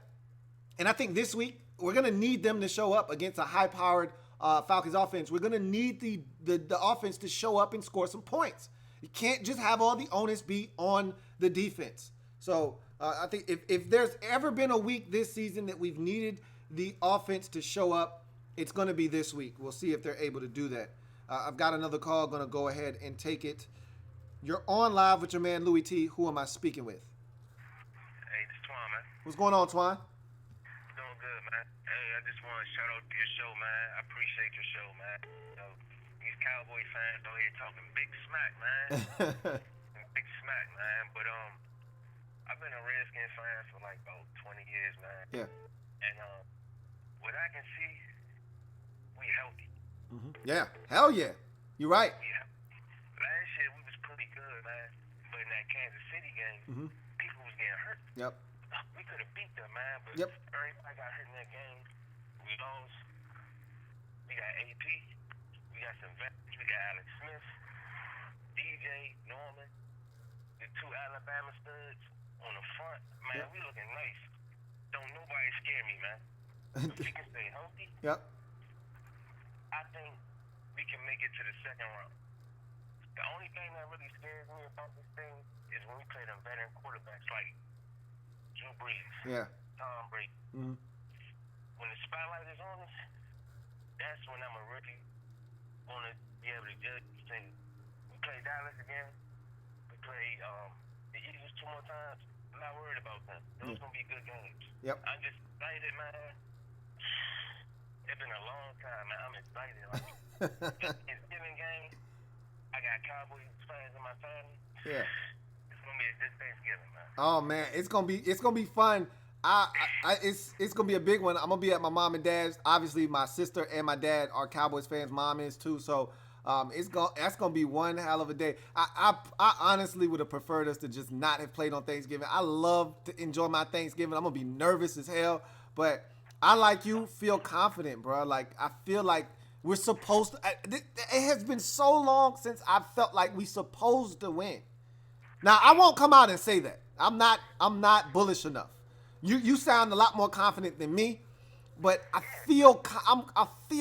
And I think this week, we're going to need them to show up against a high-powered Falcons offense. We're going to need the offense to show up and score some points. You can't just have all the onus be on the defense. So I think if there's ever been a week this season that we've needed the offense to show up, it's going to be this week. We'll see if they're able to do that. I've got another call. Going to go ahead and take it. You're on live with your man, Louie T. Who am I speaking with? Hey, this is Twan, man. What's going on, Twan? Doing good, man. Hey, I just want to shout out to your show, man. I appreciate your show, man. These Cowboy fans out here talking big smack, man. Big smack, man. But I've been a Redskins fan for like about 20 years, man. Yeah. And what I can see, we healthy. Mm-hmm. Yeah. Hell yeah. You're right. Yeah. Last year we was pretty good, man. But in that Kansas City game, people was getting hurt. Yep. We could have beat them, man. But everybody got hurt in that game. We lost. We got AP. We got some vets. We got Alex Smith, DJ, Norman, the 2 Alabama studs on the front. Man, we looking nice. Don't nobody scare me, man. If we can stay healthy, I think we can make it to the second round. The only thing that really scares me about this thing is when we play them veteran quarterbacks like Drew Brees, Tom Brady. Mm-hmm. When the spotlight is on us, that's when I'm really going to be able to judge this thing. We play Dallas again. We play the Eagles 2 more times. I'm not worried about them. Those going to be good games. Yep. I'm just excited, man. It's been a long time, man. I'm excited. Like, Thanksgiving game, I got Cowboys fans in my family. Yeah. It's going to be a good Thanksgiving, man. Oh man, it's gonna be fun. It's gonna be a big one. I'm gonna be at my mom and dad's. Obviously, my sister and my dad are Cowboys fans. Mom is too. So that's gonna be one hell of a day. I honestly would have preferred us to just not have played on Thanksgiving. I love to enjoy my Thanksgiving. I'm gonna be nervous as hell, but I, like you, feel confident, bro. Like I feel like we're supposed to. It has been so long since I felt like we supposed to win. Now I won't come out and say that. I'm not bullish enough. You sound a lot more confident than me, but I feel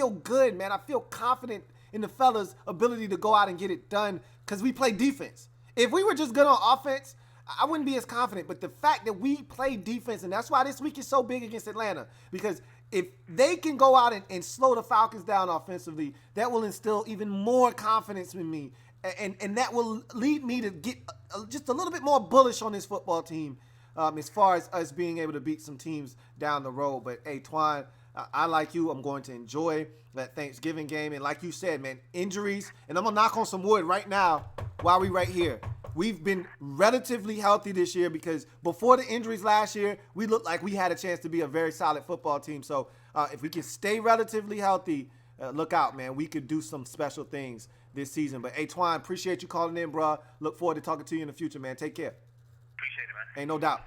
good, man. I feel confident in the fellas' ability to go out and get it done because we play defense. If we were just good on offense, I wouldn't be as confident. But the fact that we play defense, and that's why this week is so big against Atlanta, because if they can go out and slow the Falcons down offensively, that will instill even more confidence in me and that will lead me to get just a little bit more bullish on this football team as far as us being able to beat some teams down the road. But, hey, Twine, I like you. I'm going to enjoy that Thanksgiving game. And like you said, man, injuries, and I'm going to knock on some wood right now while we right here. We've been relatively healthy this year because before the injuries last year, we looked like we had a chance to be a very solid football team. So if we can stay relatively healthy, look out, man. We could do some special things this season. But, hey, Twine, appreciate you calling in, bro. Look forward to talking to you in the future, man. Take care. Appreciate it, man. Ain't no doubt.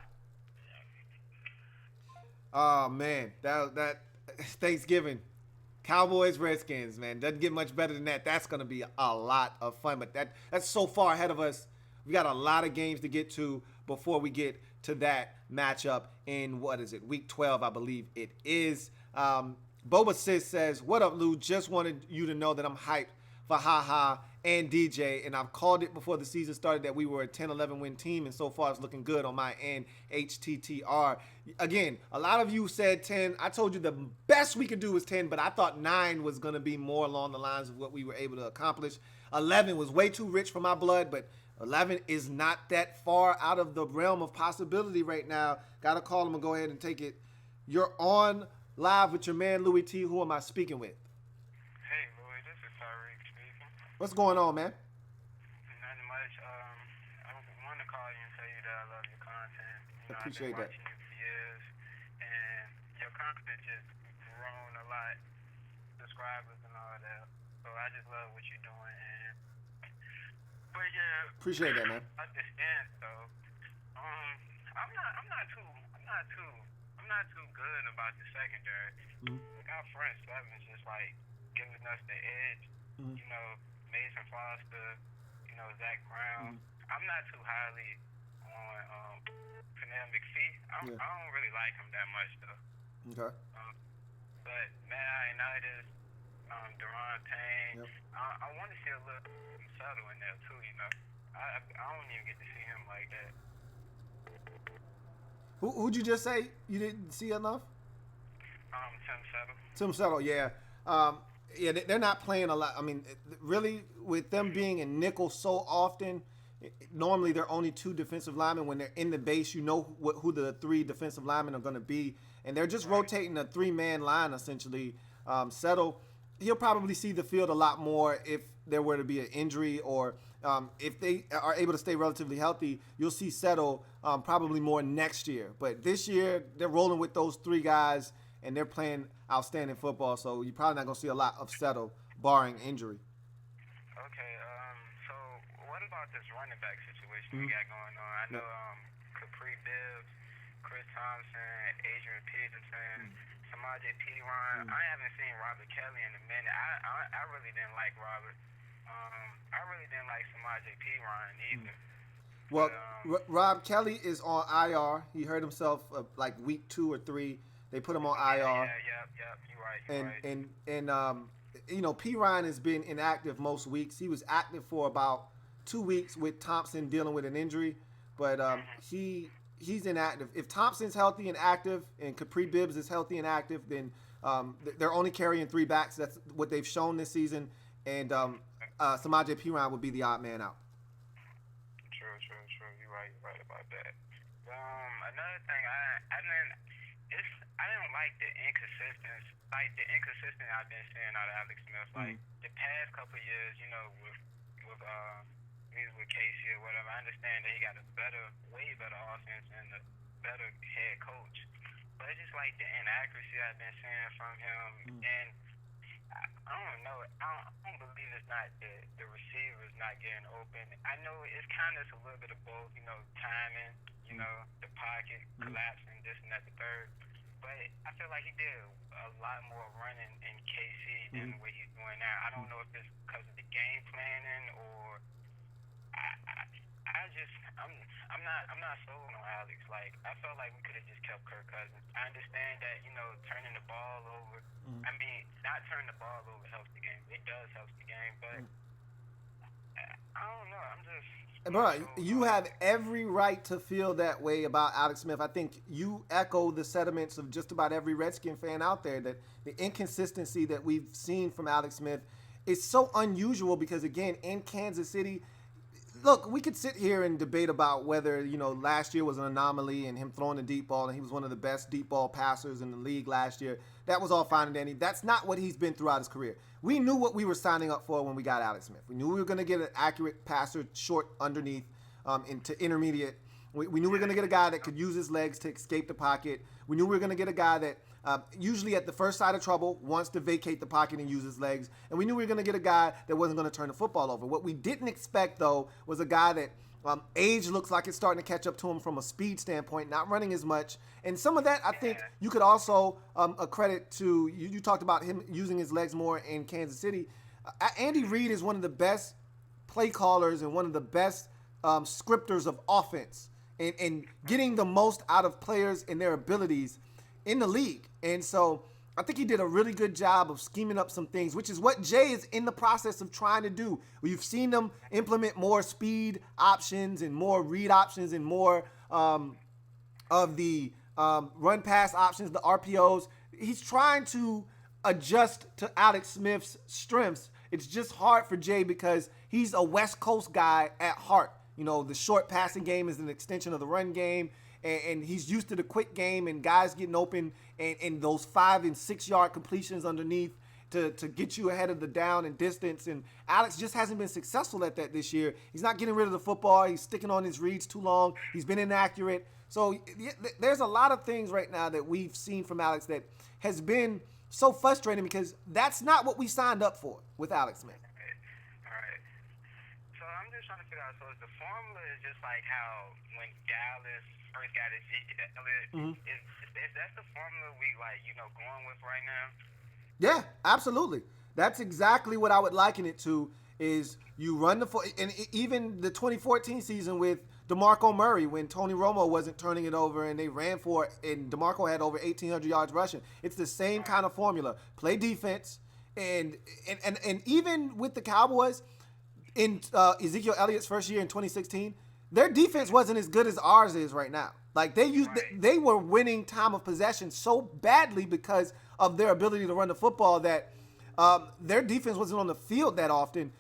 Oh, man. That Thanksgiving. Cowboys, Redskins, man. Doesn't get much better than that. That's going to be a lot of fun. But that's so far ahead of us. We got a lot of games to get to before we get to that matchup in, week 12, I believe it is. Boba Sis says, what up, Lou? Just wanted you to know that I'm hyped for HaHa and DJ, and I've called it before the season started that we were a 10-11 win team, and so far it's looking good on my end, HTTR. Again, a lot of you said 10. I told you the best we could do was 10, but I thought 9 was going to be more along the lines of what we were able to accomplish. 11 was way too rich for my blood, but 11 is not that far out of the realm of possibility right now. Got to call him and go ahead and take it. You're on live with your man, Louie T. Who am I speaking with? Hey, Louie, this is Tyreek speaking. What's going on, man? Nothing much. I want to call you and tell you that I love your content. Appreciate I've that. been watching you for years, and your content just grown a lot, subscribers and all that. So I just love what you're doing. But yeah, Appreciate that, man. I understand. So, I'm not too good about the secondary. Our front seven is just like giving us the edge. You know, Mason Foster, Zach Brown. I'm not too highly on Pernell McPhee. I don't really like him that much though. Okay. But Unitas, Deron Payne. Yep. I want to see a little subtle in there too. I don't even get to see him like that. Who'd you just say you didn't see enough? Tim Settle. Tim Settle, yeah. They're not playing a lot. I mean, really, with them being in nickel so often, normally they're only 2 defensive linemen. When they're in the base, you know who the 3 defensive linemen are going to be. And they're just rotating a 3-man line, essentially. Settle, he'll probably see the field a lot more if there were to be an injury or if they are able to stay relatively healthy. You'll see Settle probably more next year. But this year, they're rolling with those 3 guys, and they're playing outstanding football. So you're probably not going to see a lot of Settle, barring injury. Okay, so what about this running back situation we got going on? I know Capri Bibbs, Chris Thompson, Adrian Peterson, Samaje Perine. I haven't seen Robert Kelly in a minute. I really didn't like Robert. I really didn't like Samaje Perine either. Well, Rob Kelly is on IR. He hurt himself like week 2 or 3. They put him on IR. Yeah, you're right. And Perine has been inactive most weeks. He was active for about 2 weeks with Thompson dealing with an injury, but he's inactive. If Thompson's healthy and active and Capri Bibbs is healthy and active, then they're only carrying 3 backs. That's what they've shown this season. And Samaje Perine would be the odd man out. True. You're right about that. Another thing, I didn't like the inconsistency. Like the inconsistent I've been seeing out of Alex Smith. Like the past couple of years, with Casey or whatever. I understand that he got a way better offense and a better head coach. But it's just like the inaccuracy I've been seeing from him, and I don't know. I don't believe it's not the receivers not getting open. I know it's kind of a little bit of both. Timing. The pocket collapsing, this and that, the third. But I feel like he did a lot more running in KC than what he's doing now. I don't know if it's because of the game planning or I'm not sold on Alex. Like I felt like we could have just kept Kirk Cousins. I understand that turning the ball over. I mean, not turning the ball over helps the game. It does help the game, but I don't know. I'm just. Bro, you have every right to feel that way about Alex Smith. I think you echo the sentiments of just about every Redskin fan out there that the inconsistency that we've seen from Alex Smith is so unusual because, again, in Kansas City, look, we could sit here and debate about whether, last year was an anomaly and him throwing the deep ball, and he was one of the best deep ball passers in the league last year. That was all fine and dandy. That's not what he's been throughout his career. We knew what we were signing up for when we got Alex Smith. We knew we were going to get an accurate passer, short underneath into intermediate. We knew we were going to get a guy that could use his legs to escape the pocket. We knew we were going to get a guy that usually at the first side of trouble wants to vacate the pocket and use his legs. And we knew we were going to get a guy that wasn't going to turn the football over. What we didn't expect, though, was a guy that age looks like it's starting to catch up to him from a speed standpoint, not running as much. And some of that, I think, you could also accredit to, you talked about him using his legs more in Kansas City. Andy Reid is one of the best play callers and one of the best scripters of offense and getting the most out of players and their abilities in the league. And so I think he did a really good job of scheming up some things, which is what Jay is in the process of trying to do. We've seen them implement more speed options and more read options and more of the run pass options, the RPOs. He's trying to adjust to Alex Smith's strengths. It's just hard for Jay because he's a West Coast guy at heart. The short passing game is an extension of the run game. And he's used to the quick game and guys getting open and those 5 and 6 yard completions underneath to get you ahead of the down and distance. And Alex just hasn't been successful at that this year. He's not getting rid of the football. He's sticking on his reads too long. He's been inaccurate. So there's a lot of things right now that we've seen from Alex that has been so frustrating because that's not what we signed up for with Alex Smith. All right. So I'm just trying to figure out, so the formula is just like how when Dallas first got his Elliott, is that the formula we going with right now? Yeah, absolutely. That's exactly what I would liken it to. Is you run and even the 2014 season with DeMarco Murray when Tony Romo wasn't turning it over and they ran for it and DeMarco had over 1,800 yards rushing. It's the same kind of formula. Play defense and even with the Cowboys in Ezekiel Elliott's first year in 2016. Their defense wasn't as good as ours is right now. Like they were winning time of possession so badly because of their ability to run the football that their defense wasn't on the field that often.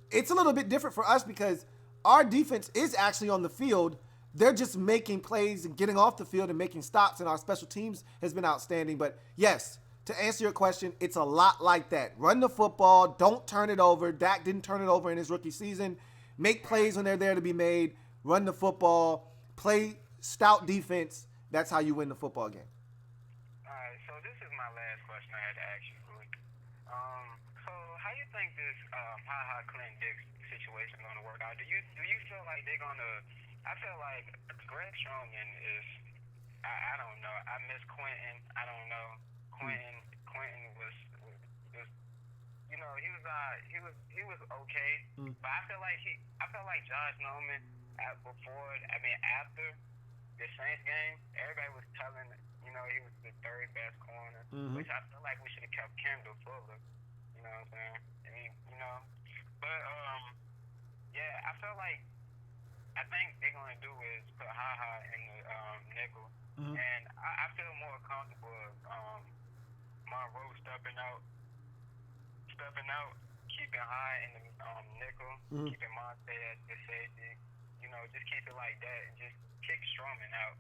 It's a little bit different for us because our defense is actually on the field. They're just making plays and getting off the field and making stops, and our special teams has been outstanding. But yes, to answer your question, it's a lot like that. Run the football, don't turn it over. Dak didn't turn it over in his rookie season. Make plays when they're there to be made. Run the football, play stout defense. That's how you win the football game. All right, so this is my last question I had to ask you, Louie. So how you think this clinton-dix situation is going to work out? Do you feel like they're going to – I feel like Greg Stroman is – I don't know. I miss Quentin. I don't know. Quentin was he was okay, but I feel like Josh Norman after the Saints game, everybody was telling he was the third best corner, which I feel like we should have kept Kendall Fuller. You know what I'm saying? But I think they're gonna do is put in the nickel, and I feel more comfortable Monroe stepping out, keeping high in the nickel, keeping Monte at the safety. Just keep it like that and just kick Stroman out.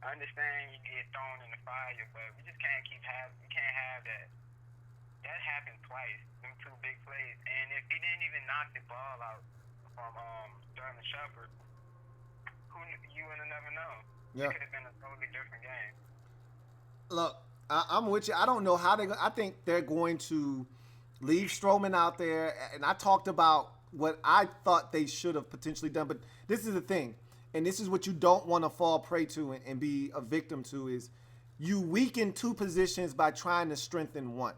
I understand you get thrown in the fire, but we just can't have that. That happened twice, them 2 big plays. And if he didn't even knock the ball out from Sterling Shepard, you would have never known. Yeah. It could have been a totally different game. Look, I'm with you. I don't know how I think they're going to leave Stroman out there. And I talked about what I thought they should have potentially done. But this is the thing, and this is what you don't want to fall prey to and be a victim to, is you weaken 2 positions by trying to strengthen 1.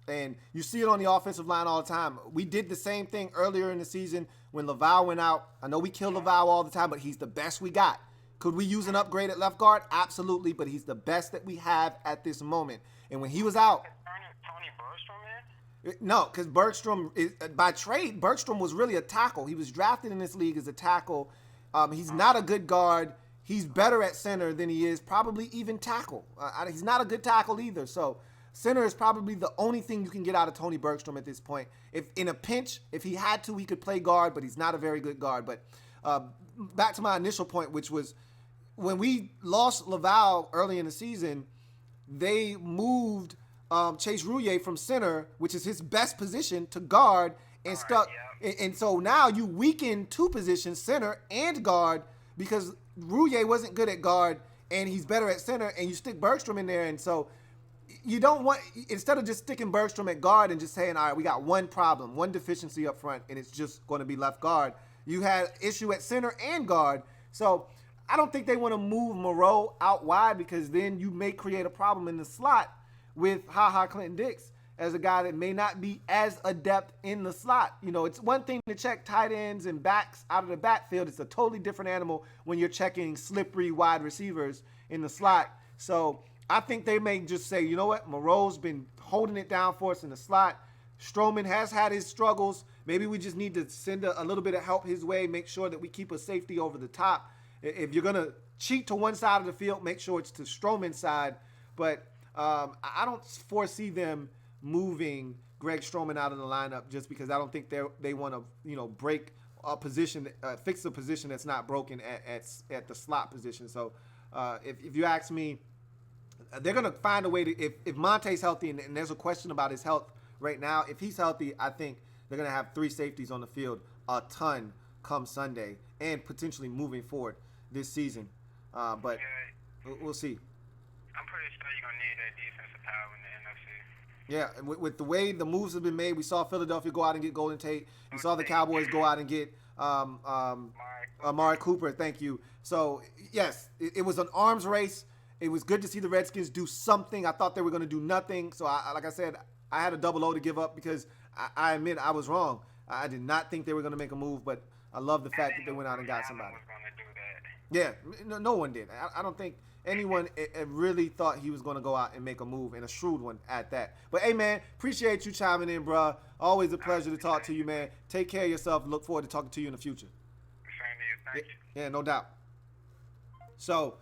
And you see it on the offensive line all the time. We did the same thing earlier in the season when Laval went out. I know we kill Laval all the time, but he's the best we got. Could we use an upgrade at left guard? Absolutely, but he's the best that we have at this moment. And when he was out... Tony Bergstrom in? No, because Bergstrom, by trade, Bergstrom was really a tackle. He was drafted in this league as a tackle. He's not a good guard. He's better at center than he is probably even tackle. He's not a good tackle either. So Center is probably the only thing you can get out of Tony Bergstrom at this point. If in a pinch, if he had to, he could play guard, but he's not a very good guard. But back to my initial point, which was when we lost Laval early in the season, they moved Chase Rouillet from center, which is his best position, to guard, and stuck. And so now you weaken two positions, center and guard, because Rouillet wasn't good at guard and he's better at center, and you stick Bergstrom in there. And so you don't want, instead of just sticking Bergstrom at guard and just saying, all right, we got one problem, one deficiency up front, and it's just going to be left guard, you had issue at center and guard. So I don't think they want to move Moreau out wide, because then you may create a problem in the slot with Clinton-Dix as a guy that may not be as adept in the slot. You know, it's one thing to check tight ends and backs out of the backfield. It's a totally different animal when you're checking slippery wide receivers in the slot. So I think they may just say, you know what, Moreau's been holding it down for us in the slot. Stroman has had his struggles. Maybe we just need to send a little bit of help his way, make sure that we keep a safety over the top. If you're going to cheat to one side of the field, make sure it's to Stroman's side. But I don't foresee them moving Greg Stroman out of the lineup just because I don't think they want to, you know, break a position, fix a position that's not broken at the slot position. So if you ask me, they're going to find a way to, if Monte's healthy, and there's a question about his health right now, if he's healthy, I think they're going to have three safeties on the field a ton come Sunday and potentially moving forward this season. But we'll see. I'm pretty sure you're going to need that defensive power in the NFC. Yeah, with the way the moves have been made, we saw Philadelphia go out and get Golden Tate. We saw the Cowboys go out and get Amari Cooper. Thank you. So, yes, it was an arms race. It was good to see the Redskins do something. I thought they were going to do nothing. So, like I said, I had a double O to give up because I admit I was wrong. I did not think they were going to make a move, but I love the fact that they went out and got somebody. Yeah, no one did. I don't think anyone really thought he was going to go out and make a move, and a shrewd one at that. But, hey, man, appreciate you chiming in, bro. Always a pleasure to talk to you, man. Take care of yourself. Look forward to talking to you in the future. Thank you. Yeah, no doubt. So,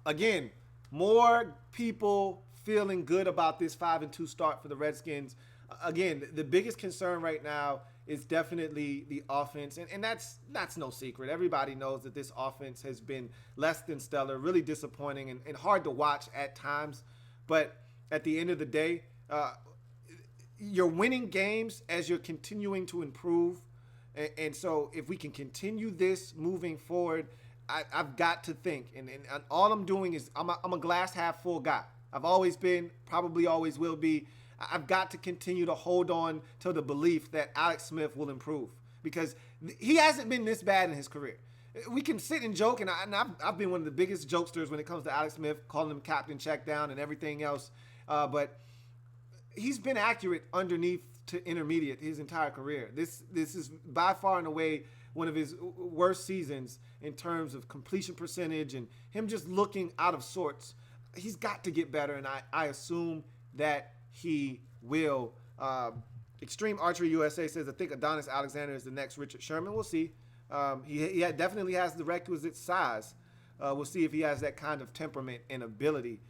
again, more people feeling good about this 5-2 start for the Redskins. Again, the biggest concern right now is definitely the offense, and that's no secret. Everybody knows that this offense has been less than stellar, really disappointing, and hard to watch at times. But at the end of the day, you're winning games as you're continuing to improve. And so if we can continue this moving forward, I've got to think, and all I'm doing is I'm a glass half full guy. I've always been, probably always will be. I've got to continue to hold on to the belief that Alex Smith will improve, because he hasn't been this bad in his career. We can sit and joke, and I've been one of the biggest jokesters when it comes to Alex Smith, calling him Captain Check Down and everything else. But he's been accurate underneath to intermediate his entire career. This is by far and away one of his worst seasons in terms of completion percentage and him just looking out of sorts. He's got to get better, and I assume that he will. Extreme Archery USA says, I think Adonis Alexander is the next Richard Sherman. We'll see. He definitely has the requisite size. We'll see if he has that kind of temperament and ability.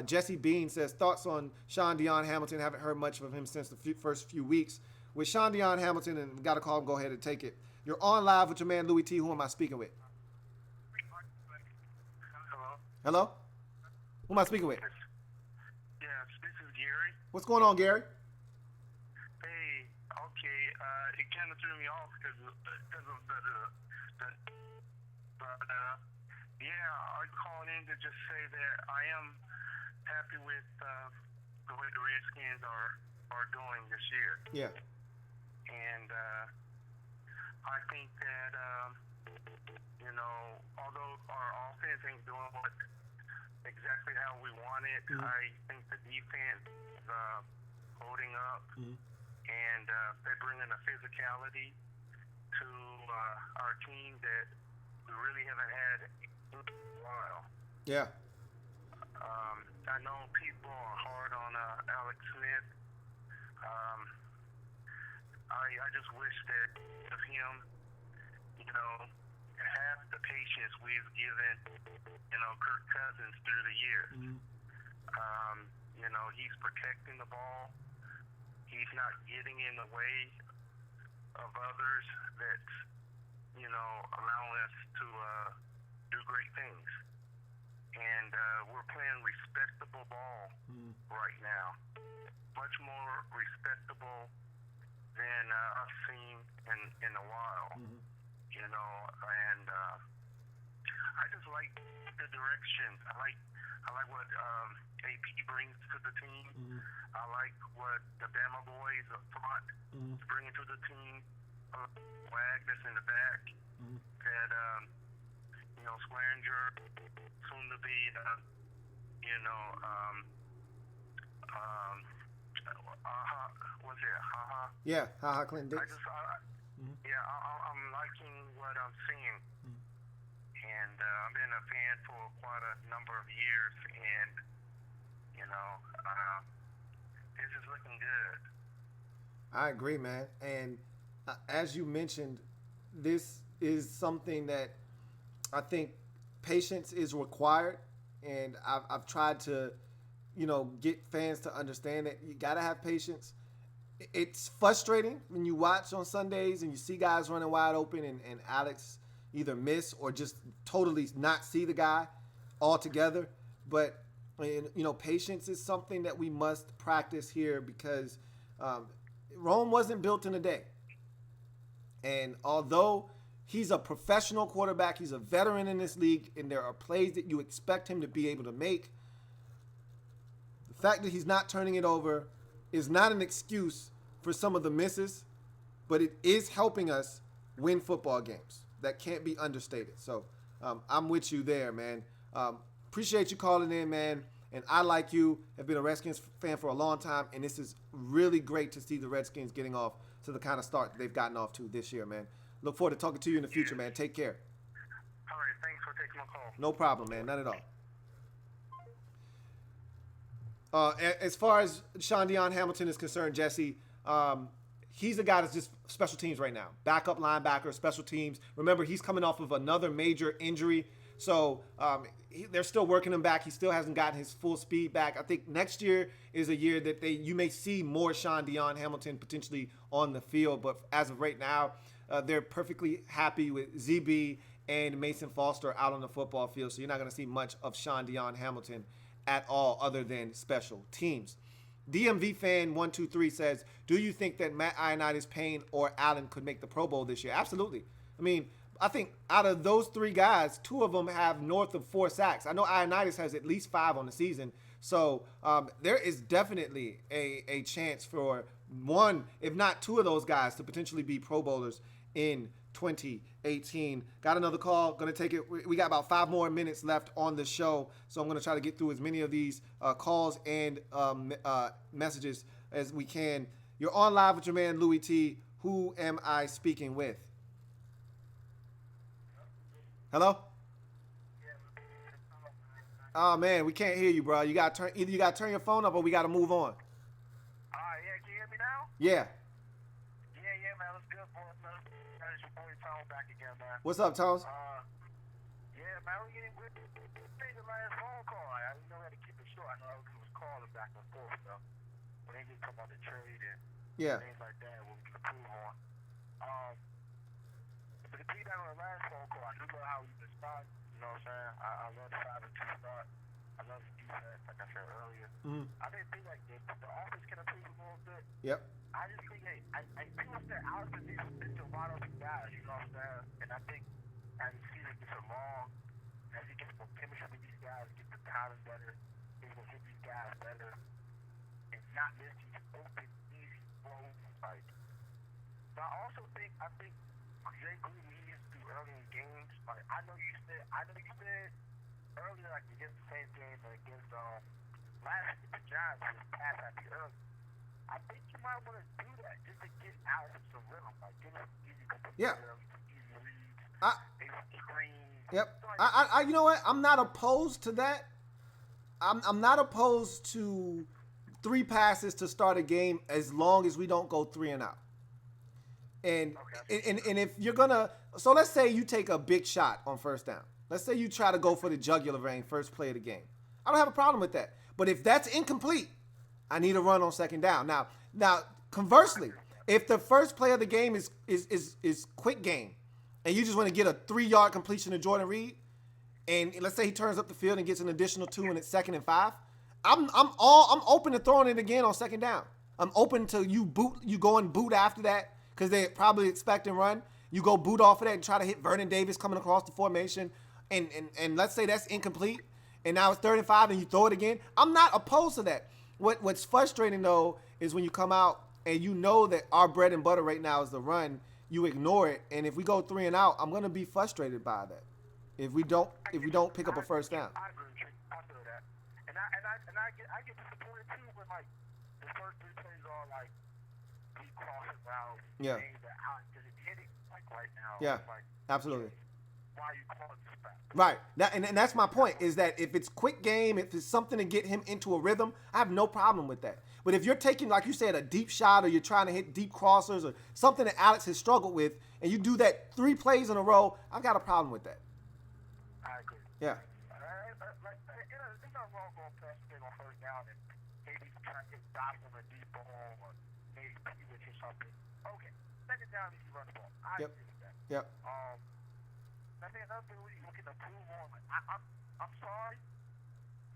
Jesse Bean says, thoughts on Sean Dion Hamilton? Haven't heard much of him since the first few weeks. With Sean Dion Hamilton, and got to call him, go ahead and take it. You're on live with your man, Louie T. Who am I speaking with? Hello? Who am I speaking with? Yes, this is Gary. What's going on, Gary? Hey, okay, it kind of threw me off because of I'm calling in to just say that I am happy with the way the Redskins are doing this year. Yeah. And I think that, although our offense ain't doing exactly how we want it, I think the defense is holding up, and they're bringing a physicality to our team that we really haven't had in a while. Yeah. I know people are hard on Alex Smith. I just wish that of him, have the patience we've given, Kirk Cousins through the years. You know, he's protecting the ball. He's not getting in the way of others that's, you know, allowing us to do great things. And we're playing respectable ball right now. Much more respectable than I've seen in a while. You know, and I just like the direction. I like what AP brings to the team. I like what the Bama boys up front bring to the team. Wag that's in the back. That you know, Swearinger, soon to be you know, what's it? Yeah, Clinton-Dix. I'm liking what I'm seeing. And I've been a fan for quite a number of years, and you know, this is looking good. I agree, man. And as you mentioned, this is something that I think patience is required, and I've tried to, you know, get fans to understand that you got to have patience. It's frustrating when you watch on Sundays and you see guys running wide open and Alex either miss or just totally not see the guy altogether. But, you know, patience is something that we must practice here because Rome wasn't built in a day. And although he's a professional quarterback, he's a veteran in this league, and there are plays that you expect him to be able to make, the fact that he's not turning it over is not an excuse for some of the misses, but it is helping us win football games. That can't be understated. So I'm with you there, man. Appreciate you calling in, man. And I, like you, have been a Redskins fan for a long time, and this is really great to see the Redskins getting off to the kind of start that they've gotten off to this year, man. Look forward to talking to you in the future, man. Take care. All right, thanks for taking my call. No problem, man. None at all. As far as Sean Dion Hamilton is concerned, Jesse, he's a guy that's just special teams right now. Backup linebacker, special teams. Remember, he's coming off of another major injury. So they're still working him back. He still hasn't gotten his full speed back. I think next year is a year that you may see more Sean Dion Hamilton potentially on the field. But as of right now, they're perfectly happy with ZB and Mason Foster out on the football field. So you're not going to see much of Sean Dion Hamilton at all other than special teams. DMV fan 123 says, do you think that Matt Ioannidis, Payne, or Allen could make the Pro Bowl this year? Absolutely. I mean, I think out of those three guys, two of them have north of 4 sacks. I know Ioannidis has at least 5 on the season. So there is definitely a chance for one, if not two of those guys to potentially be Pro Bowlers in 2018. Got another call. Going to take it. We got about 5 more minutes left on the show. So I'm going to try to get through as many of these calls and messages as we can. You're on live with your man, Louie T. Who am I speaking with? Hello? Oh, man, we can't hear you, bro. You got to either you got to turn your phone up or we got to move on. Yeah, can you hear me now? Yeah. Yeah, man, what's good, boy? That's your boy Tom back again, man. What's up, Tones? Yeah, man, we the last phone call. I didn't know how to keep it short. I know we was calling back and forth, though. But they just talk about the trade and things like that, what we can improve on. But to piggyback on the last phone call, I knew how we could start. You know what I'm saying? I love the 5-2 start. I love the defense, like I said earlier. I didn't think like the offense can improve a little bit. Yep. I just think I feel that Allison needs to fit a lot of these guys, you know what I'm saying? And I think as the season gets along, as he gets more chemistry with these guys, get the talent better, he's going to hit these guys better, and not miss these open, easy throws. Like, but I also think Jay Gruden needs to do early in games. Like, I know you said earlier, like against the same game and against last week the Giants was pass happy early. I think you might want to do that just to get out of some rhythm, like get some easy easy reads, maybe screens. Yep. I you know what? I'm not opposed to that. I'm not opposed to 3 passes to start a game as long as we don't go 3 and out. And if you're gonna, so let's say you take a big shot on first down. Let's say you try to go for the jugular vein first play of the game. I don't have a problem with that. But if that's incomplete, I need a run on second down. Now, conversely, if the first play of the game is quick game, and you just want to get a 3-yard completion to Jordan Reed, and let's say he turns up the field and gets an additional 2 and it's 2nd and 5, I'm open to throwing it again on second down. I'm open to you go and boot after that because they probably expect and run. You go boot off of that and try to hit Vernon Davis coming across the formation, and let's say that's incomplete, and now it's 3rd and 5 and you throw it again. I'm not opposed to that. What's frustrating though is when you come out and you know that our bread and butter right now is the run, you ignore it, and if we go 3 and out, I'm gonna be frustrated by that. If we don't pick up a first down. I agree with you. I feel that, and I get disappointed too when like the first 3 plays are like deep crossing routes. Yeah. That because it's hitting like right now. Yeah. Like, Absolutely. why are you calling this back? Right. And that's my point, is that if it's quick game, if it's something to get him into a rhythm, I have no problem with that. But if you're taking, like you said, a deep shot, or you're trying to hit deep crossers, or something that Alex has struggled with, and you do that 3 plays in a row, I've got a problem with that. I agree. Yeah. There's nothing wrong going past on first down and maybe trying to get dots on a deep ball, or maybe you would hit something. Okay. Second down, you run the ball. I Yep. agree with that. Yep. I think another thing we can improve on. Like, I'm sorry.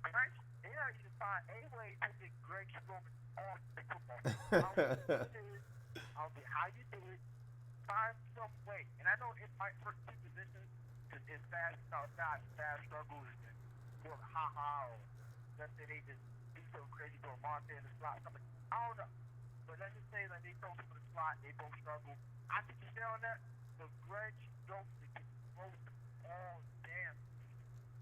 Greg, they are need to find a way to get Greg Roman off the football. I don't know how you do it. Find some way. And I know it might hurt 2 positions because it's fast struggles and doing ha-ha, or let's say they just do something crazy, throw a monster in the slot. Something. I don't know. But let's just say that they throw some in the slot, they both struggle. I think you say on that, but Greg Roman all damn.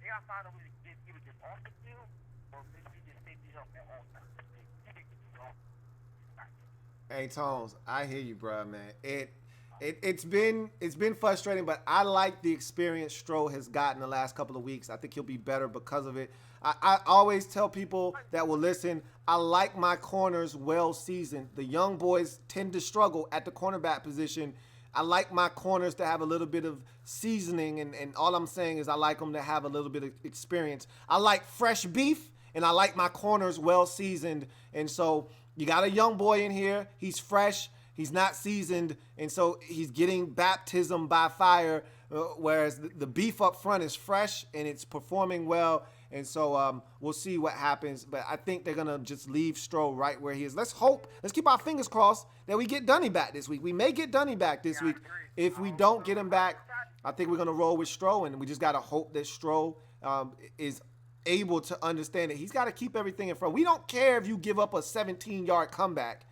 They gotta find a way to get either get off the field or maybe just safety help at all times. Hey Tones, I hear you, bro, man. It's been frustrating, but I like the experience Stroh has gotten the last couple of weeks. I think he'll be better because of it. I always tell people that will listen, I like my corners well seasoned. The young boys tend to struggle at the cornerback position. I like my corners to have a little bit of seasoning, and all I'm saying is I like them to have a little bit of experience. I like fresh beef, and I like my corners well seasoned. And so you got a young boy in here. He's fresh. He's not seasoned, and so he's getting baptism by fire, whereas the beef up front is fresh, and it's performing well. And so we'll see what happens. But I think they're going to just leave Stroh right where he is. Let's keep our fingers crossed that we get Dunny back this week. We may get Dunny back this week. If we don't get him back, I think we're going to roll with Stroh, and we just got to hope that Stroh is able to understand that he's got to keep everything in front. We don't care if you give up a 17-yard comeback.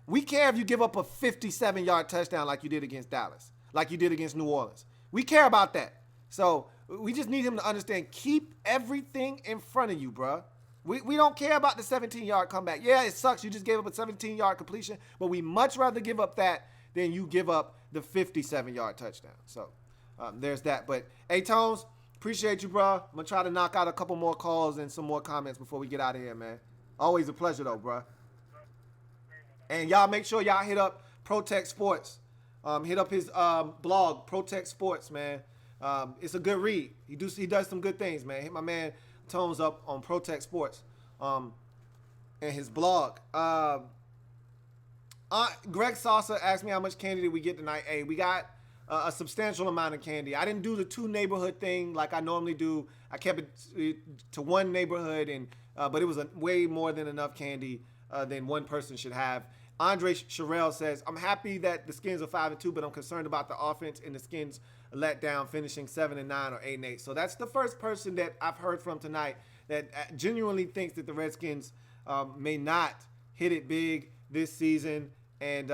We care if you give up a 57-yard touchdown like you did against Dallas, like you did against New Orleans. We care about that. So we just need him to understand, keep everything in front of you, bro. We don't care about the 17-yard comeback. Yeah, it sucks. You just gave up a 17-yard completion, but we much rather give up that than you give up the 57-yard touchdown. So there's that. But, hey, Tones, appreciate you, bro. I'm going to try to knock out a couple more calls and some more comments before we get out of here, man. Always a pleasure, though, bro. And y'all make sure y'all hit up Protect Sports. Hit up his blog, Protect Sports, man. It's a good read. He does some good things, man. Hit my man Tones up on Protect Sports and his blog. Greg Salsa asked me how much candy did we get tonight. Hey, we got a substantial amount of candy. I didn't do the 2 neighborhood thing like I normally do. I kept it to 1 neighborhood, and but it was way more than enough candy than one person should have. Andre Sherrill says, I'm happy that the Skins are 5-2, but I'm concerned about the offense and the Skins let down, finishing 7-9 or 8-8. So that's the first person that I've heard from tonight that genuinely thinks that the Redskins may not hit it big this season and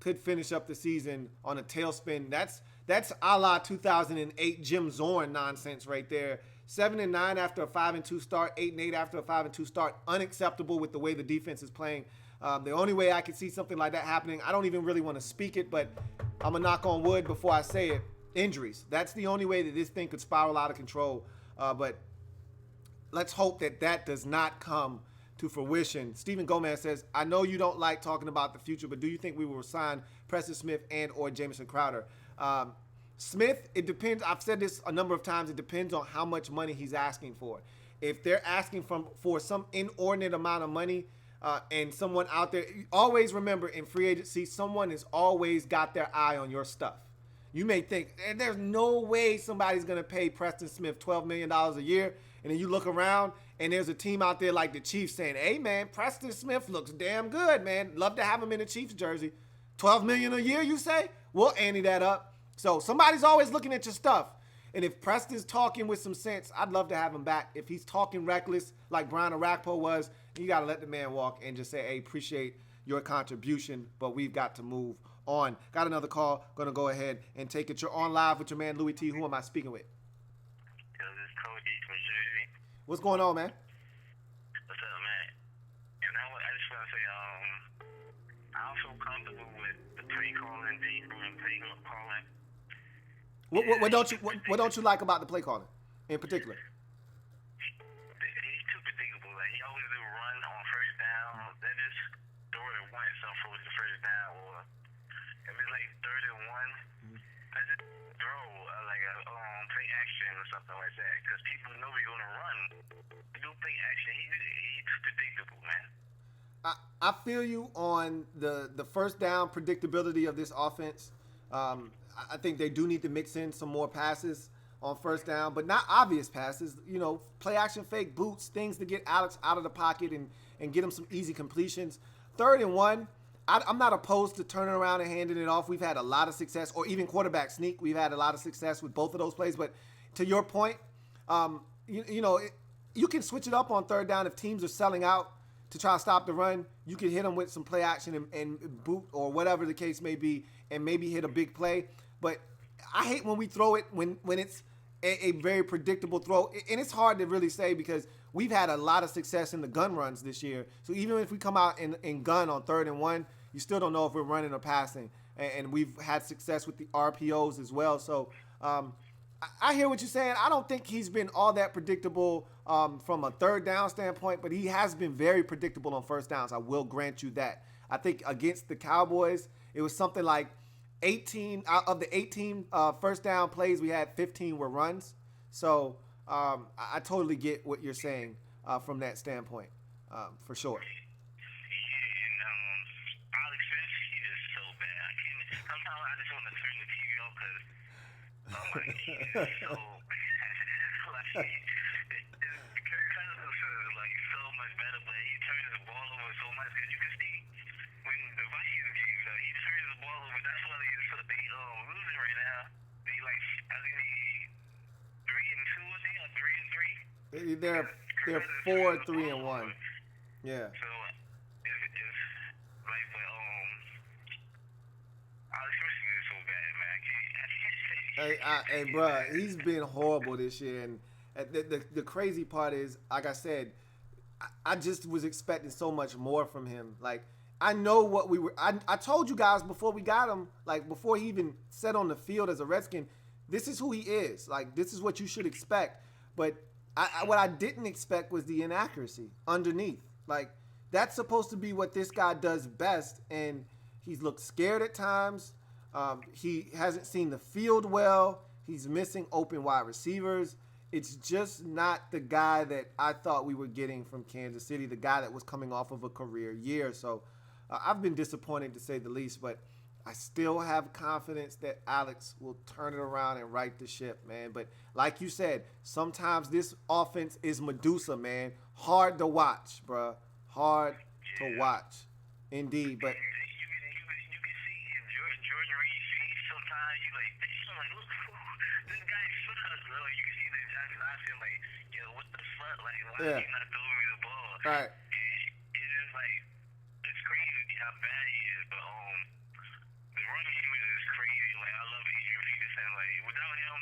could finish up the season on a tailspin. That's a la 2008 Jim Zorn nonsense right there. 7-9 after a 5-2 start, 8-8 after a 5-2 start. Unacceptable with the way the defense is playing. The only way I could see something like that happening, I don't even really want to speak it, but I'm going to knock on wood before I say it. Injuries. That's the only way that this thing could spiral out of control. But let's hope that that does not come to fruition. Stephen Gomez says, I know you don't like talking about the future, but do you think we will sign Preston Smith and or Jamison Crowder? Smith, it depends. I've said this a number of times. It depends on how much money he's asking for. if they're asking for some inordinate amount of money, and someone out there, always remember in free agency, someone has always got their eye on your stuff. You may think, and there's no way somebody's going to pay Preston Smith $12 million a year. And then you look around and there's a team out there like the Chiefs saying, hey, man, Preston Smith looks damn good, man. Love to have him in a Chiefs jersey. $12 million a year, you say? We'll ante that up. So somebody's always looking at your stuff. And if Preston's talking with some sense, I'd love to have him back. If he's talking reckless like Brian Arakpo was, you got to let the man walk and just say, hey, appreciate your contribution, but we've got to move on. Got another call. Going to go ahead and take it. You're on live with your man, Louie T. Who am I speaking with? Yo, this is Cody from Jersey. What's going on, man? What's up, man? And I just want to say, I don't feel comfortable with the play calling, the play calling. What don't you like about the play calling in particular? He's too predictable. Like, he always do run on first down. They just throw it once for the first down, or if it's like 3rd and 1, I just throw like a play action or something like that, because people know we're gonna run. Do play action. He's predictable, man. I feel you on the first down predictability of this offense. I think they do need to mix in some more passes on first down, but not obvious passes. You know, play action, fake boots, things to get Alex out of the pocket and get him some easy completions. 3rd and 1, I'm not opposed to turning around and handing it off. We've had a lot of success, or even quarterback sneak. We've had a lot of success with both of those plays. But to your point, you can switch it up on 3rd down if teams are selling out to try to stop the run. You can hit them with some play action and boot or whatever the case may be, and maybe hit a big play. But I hate when we throw it when it's a very predictable throw. And it's hard to really say because we've had a lot of success in the gun runs this year. So even if we come out and gun on 3rd and 1, you still don't know if we're running or passing. And we've had success with the RPOs as well. So I hear what you're saying. I don't think he's been all that predictable from a 3rd down standpoint, but he has been very predictable on first downs. I will grant you that. I think against the Cowboys, it was something like 18 out of the 18 first down plays we had, 15 were runs. So I totally get what you're saying from that standpoint, for sure. Alex Smith, he is so bad. Sometimes I just want to turn the TV off because he is so like Kirk Cousins is like so much better, but he turns the ball over so much because you can see when the Vikings game, he turns the ball over. That's why they losing right now. They like, I think they 3-2, I think, or 3-3. They're 4, 3, and 1. Yeah. So it's like, but Alex Smith is so bad, man. I can't. Hey, bruh, he's been horrible this year, and the crazy part is, like I said, I just was expecting so much more from him. Like, I know what we were. I told you guys before we got him, like before he even set on the field as a Redskin, this is who he is. Like, this is what you should expect. But what I didn't expect was the inaccuracy underneath. Like, that's supposed to be what this guy does best, and he's looked scared at times. He hasn't seen the field well. He's missing open wide receivers. It's just not the guy that I thought we were getting from Kansas City, the guy that was coming off of a career year. So I've been disappointed, to say the least, but I still have confidence that Alex will turn it around and right the ship, man. But like you said, sometimes this offense is Medusa, man. Hard to watch, bruh. Hard to watch. Indeed, but... You can see in Jordan Reed's face sometimes. You like, look, this guy's foot us, bro. You can see that Johnson. I feel like, yo, what the fuck? Like, why is he not throwing me the ball? Right. And it's just like, it's crazy how bad he is, but the run game is crazy. Like, I love Adrian Peterson. Like, without him,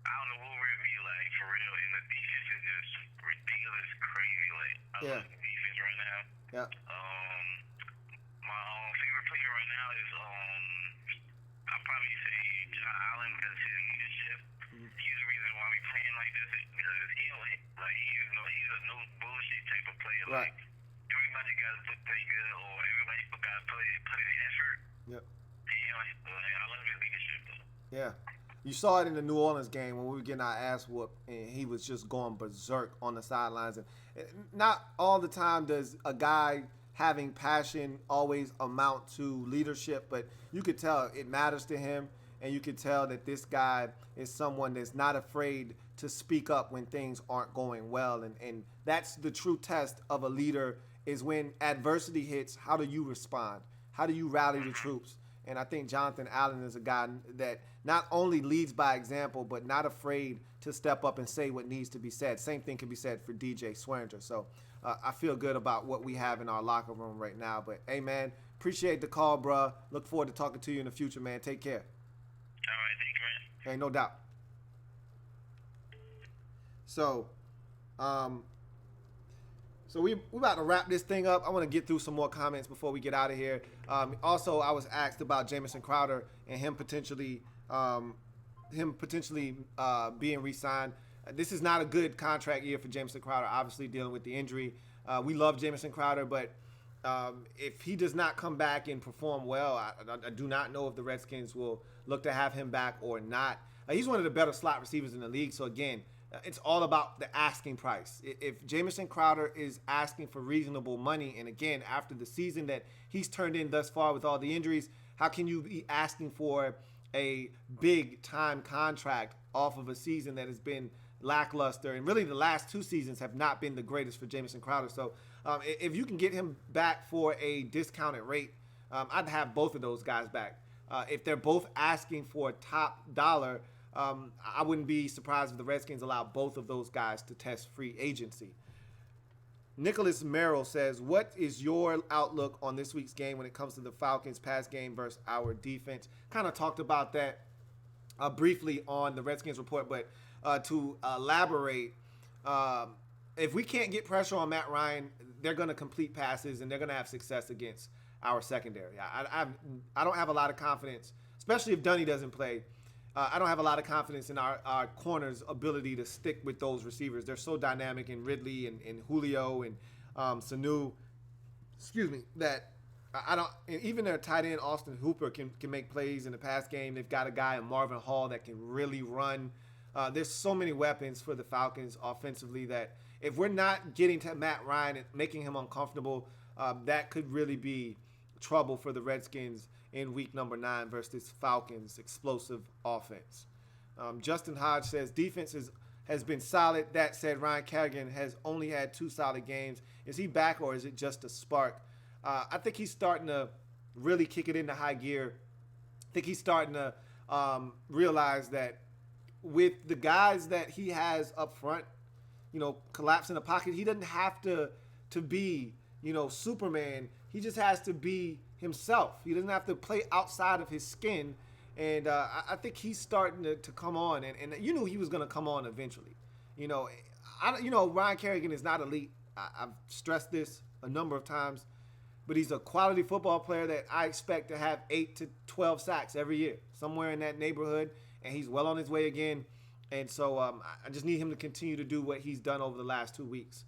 I don't know what we'd be like for real. And the defense is just ridiculous, crazy. Like, I love the defense right now. Yeah. My favorite player right now is I'll probably say John Allen because his leadership. He's the reason why we playing like this because he's a no bullshit type of player. Right. Like, everybody got to play good, or everybody got to put in effort. Yep. And, like, I love his leadership though. Yeah. You saw it in the New Orleans game when we were getting our ass whooped, and he was just going berserk on the sidelines. And not all the time does a guy having passion always amount to leadership, but you could tell it matters to him, and you could tell that this guy is someone that's not afraid to speak up when things aren't going well. And that's the true test of a leader, is when adversity hits, how do you respond? How do you rally the troops? And I think Jonathan Allen is a guy that not only leads by example, but not afraid to step up and say what needs to be said. Same thing can be said for DJ Swearinger. So I feel good about what we have in our locker room right now. But, hey, man, appreciate the call, bro. Look forward to talking to you in the future, man. Take care. All right, thank you, man. Hey, no doubt. So, we about to wrap this thing up. I want to get through some more comments before we get out of here. Also, I was asked about Jamison Crowder and him potentially being re-signed. This is not a good contract year for Jamison Crowder, obviously dealing with the injury. We love Jamison Crowder, but if he does not come back and perform well, I do not know if the Redskins will look to have him back or not. He's one of the better slot receivers in the league, so again, it's all about the asking price. If Jamison Crowder is asking for reasonable money, and again, after the season that he's turned in thus far with all the injuries, how can you be asking for a big-time contract off of a season that has been lackluster? And really the last two seasons have not been the greatest for Jamison Crowder. So if you can get him back for a discounted rate, I'd have both of those guys back. If they're both asking for top dollar, I wouldn't be surprised if the Redskins allow both of those guys to test free agency. Nicholas Merrill says, what is your outlook on this week's game when it comes to the Falcons pass game versus our defense? Kind of talked about that briefly on the Redskins report, but to elaborate, if we can't get pressure on Matt Ryan, they're going to complete passes and they're going to have success against our secondary. I don't have a lot of confidence, especially if Dunny doesn't play. I don't have a lot of confidence in our corners' ability to stick with those receivers. They're so dynamic in Ridley and Julio and Sanu, that I don't. Even their tight end Austin Hooper can make plays in the pass game. They've got a guy in Marvin Hall that can really run. There's so many weapons for the Falcons offensively that if we're not getting to Matt Ryan and making him uncomfortable, that could really be trouble for the Redskins in week number 9 versus this Falcons explosive offense. Justin Hodge says defense has been solid. That said, Ryan Kerrigan has only had 2 solid games. Is he back or is it just a spark? I think he's starting to really kick it into high gear. I think he's starting to realize that with the guys that he has up front, collapse in the pocket, he doesn't have to be, Superman. He just has to be himself. He doesn't have to play outside of his skin. And I think he's starting to come on. And you knew he was going to come on eventually. Ryan Kerrigan is not elite. I've stressed this a number of times. But he's a quality football player that I expect to have 8 to 12 sacks every year, somewhere in that neighborhood. And he's well on his way again. And so I just need him to continue to do what he's done over the last 2 weeks.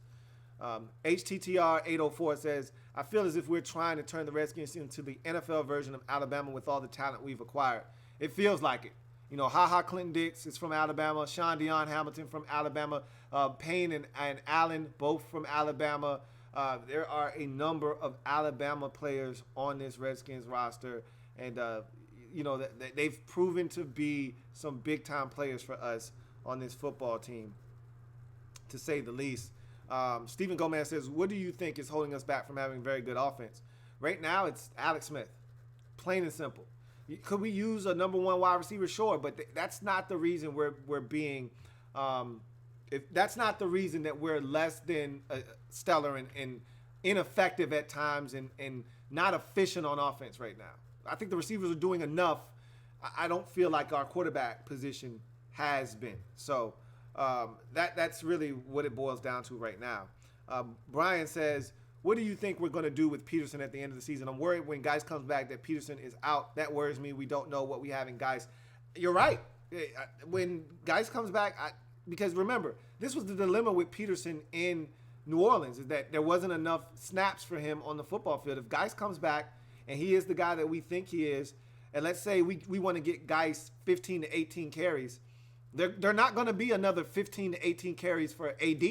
HTTR 804 says, I feel as if we're trying to turn the Redskins into the NFL version of Alabama with all the talent we've acquired. It feels like it. Clinton-Dix is from Alabama. Sean Deion Hamilton from Alabama. Payne and Allen, both from Alabama. There are a number of Alabama players on this Redskins roster. And, they've proven to be some big-time players for us on this football team, to say the least. Stephen Gomez says, what do you think is holding us back from having a very good offense? Right now, it's Alex Smith. Plain and simple. Could we use a number 1 wide receiver? Sure, but that's not the reason we're being if that's not the reason that we're less than stellar and ineffective at times and not efficient on offense right now. I think the receivers are doing enough. I don't feel like our quarterback position has been. So that's really what it boils down to right now. Brian says, what do you think we're going to do with Peterson at the end of the season? I'm worried when Geis comes back that Peterson is out. That worries me. We don't know what we have in Geis. You're right. When Geis comes back, because remember, this was the dilemma with Peterson in New Orleans, is that there wasn't enough snaps for him on the football field. If Geis comes back and he is the guy that we think he is, and let's say we want to get Geis 15 to 18 carries, they're not going to be another 15 to 18 carries for AD.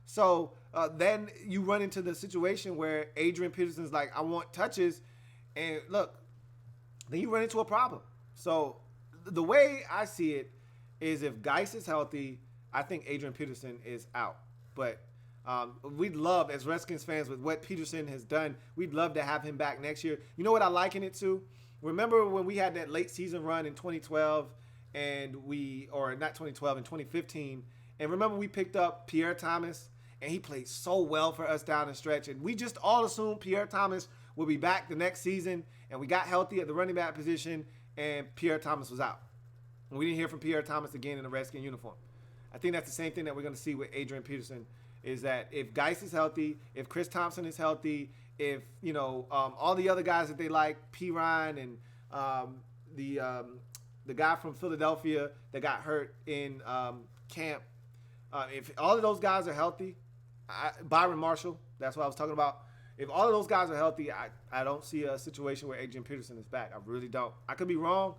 So then you run into the situation where Adrian Peterson's like, I want touches, and look, then you run into a problem. So the way I see it is if Geis is healthy, I think Adrian Peterson is out. But we'd love, as Redskins fans, with what Peterson has done, we'd love to have him back next year. You know what I liken it to? Remember when we had that late season run in 2012 and not 2012, in 2015, and remember we picked up Pierre Thomas and he played so well for us down the stretch, and we just all assumed Pierre Thomas would be back the next season, and we got healthy at the running back position and Pierre Thomas was out. And we didn't hear from Pierre Thomas again in a Redskin uniform. I think that's the same thing that we're going to see with Adrian Peterson, is that if Geis is healthy, if Chris Thompson is healthy, if, all the other guys that they like, P. Ryan and the guy from Philadelphia that got hurt in camp, if all of those guys are healthy, Byron Marshall, that's what I was talking about. If all of those guys are healthy, I don't see a situation where Adrian Peterson is back. I really don't. I could be wrong,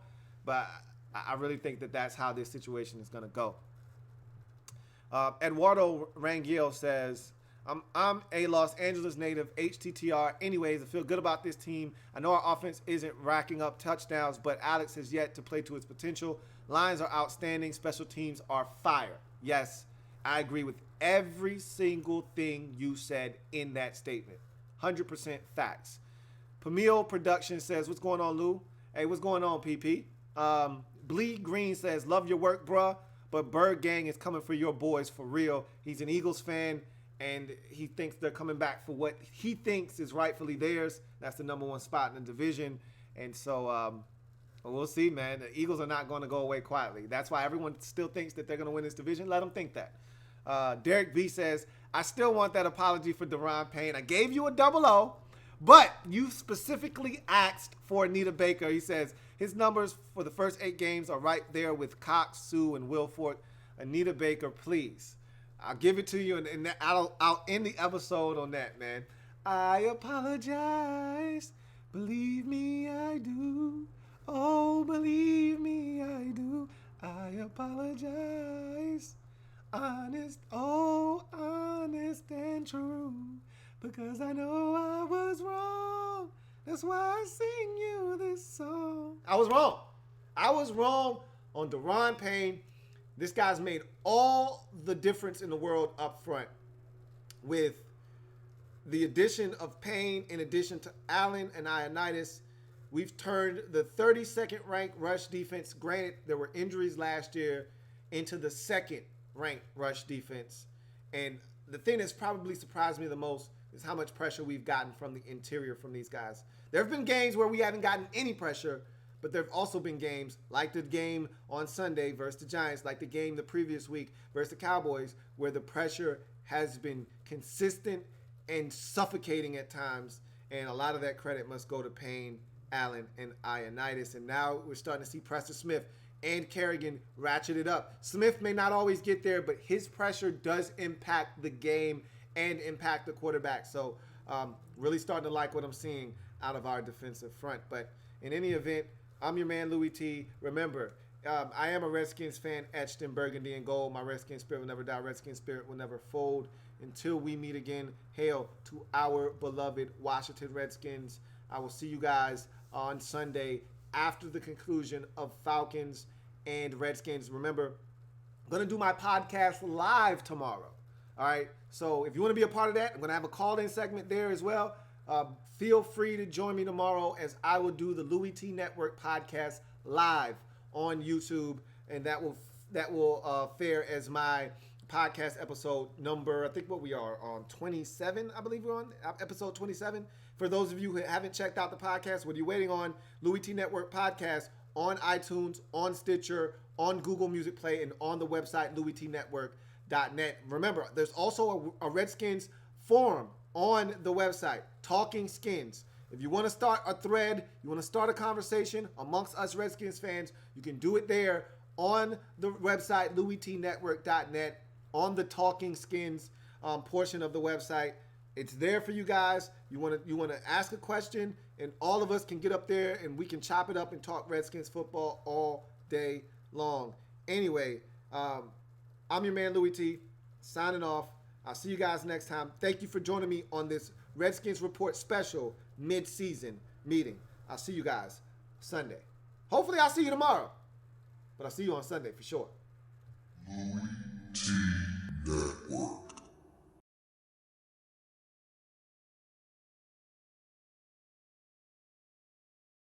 but I really think that that's how this situation is going to go. Eduardo Rangel says, I'm a Los Angeles native, HTTR. Anyways, I feel good about this team. I know our offense isn't racking up touchdowns, but Alex has yet to play to his potential. Lines are outstanding. Special teams are fire. Yes, I agree with every single thing you said in that statement. 100% facts. Pamil Production says, what's going on, Lou? Hey, what's going on, PP? Bleed Green says, love your work, bruh. But Bird Gang is coming for your boys for real. He's an Eagles fan, and he thinks they're coming back for what he thinks is rightfully theirs. That's the number one spot in the division. And so we'll see, man. The Eagles are not going to go away quietly. That's why everyone still thinks that they're going to win this division. Let them think that. Derek B says, I still want that apology for Daron Payne. I gave you a 00, but you specifically asked for Anita Baker. He says, his numbers for the first 8 games are right there with Cox, Sue, and Wilfork. Anita Baker, please. I'll give it to you, and I'll end the episode on that, man. I apologize. Believe me, I do. Oh, believe me, I do. I apologize. Honest and true. Because I know I was wrong. That's why I sing you this song. I was wrong. I was wrong on Daron Payne. This guy's made all the difference in the world up front with the addition of Payne in addition to Allen and Ioannidis. We've turned the 32nd ranked rush defense, granted there were injuries last year, into the 2nd ranked rush defense. And the thing that's probably surprised me the most is how much pressure we've gotten from the interior from these guys. There have been games where we haven't gotten any pressure, but there have also been games like the game on Sunday versus the Giants, like the game the previous week versus the Cowboys, where the pressure has been consistent and suffocating at times. And a lot of that credit must go to Payne, Allen, and Ioannidis. And now we're starting to see Preston Smith and Kerrigan ratchet it up. Smith may not always get there, but his pressure does impact the game and impact the quarterback. So really starting to like what I'm seeing out of our defensive front. But in any event, I'm your man, Louie T. Remember, I am a Redskins fan etched in burgundy and gold. My Redskins spirit will never die. Redskins spirit will never fold. Until we meet again, hail to our beloved Washington Redskins. I will see you guys on Sunday after the conclusion of Falcons and Redskins. Remember, I'm going to do my podcast live tomorrow. All right, so if you want to be a part of that, I'm going to have a call-in segment there as well. Feel free to join me tomorrow as I will do the Louie T Network podcast live on YouTube, and that will fare as my podcast episode number, I think what we are on 27, I believe we're on episode 27. For those of you who haven't checked out the podcast, what are you waiting on? Louie T Network podcast on iTunes, on Stitcher, on Google Music Play, and on the website LouieTNetwork.net. Remember, there's also a Redskins forum on the website, Talking Skins. If you want to start a thread, you want to start a conversation amongst us Redskins fans, you can do it there on the website, LouieTNetwork.net, on the Talking Skins portion of the website. It's there for you guys. You want to ask a question, and all of us can get up there and we can chop it up and talk Redskins football all day long. Anyway, I'm your man Louie T, signing off. I'll see you guys next time. Thank you for joining me on this Redskins Report special mid-season meeting. I'll see you guys Sunday. Hopefully I'll see you tomorrow, but I'll see you on Sunday for sure. Louie T Network.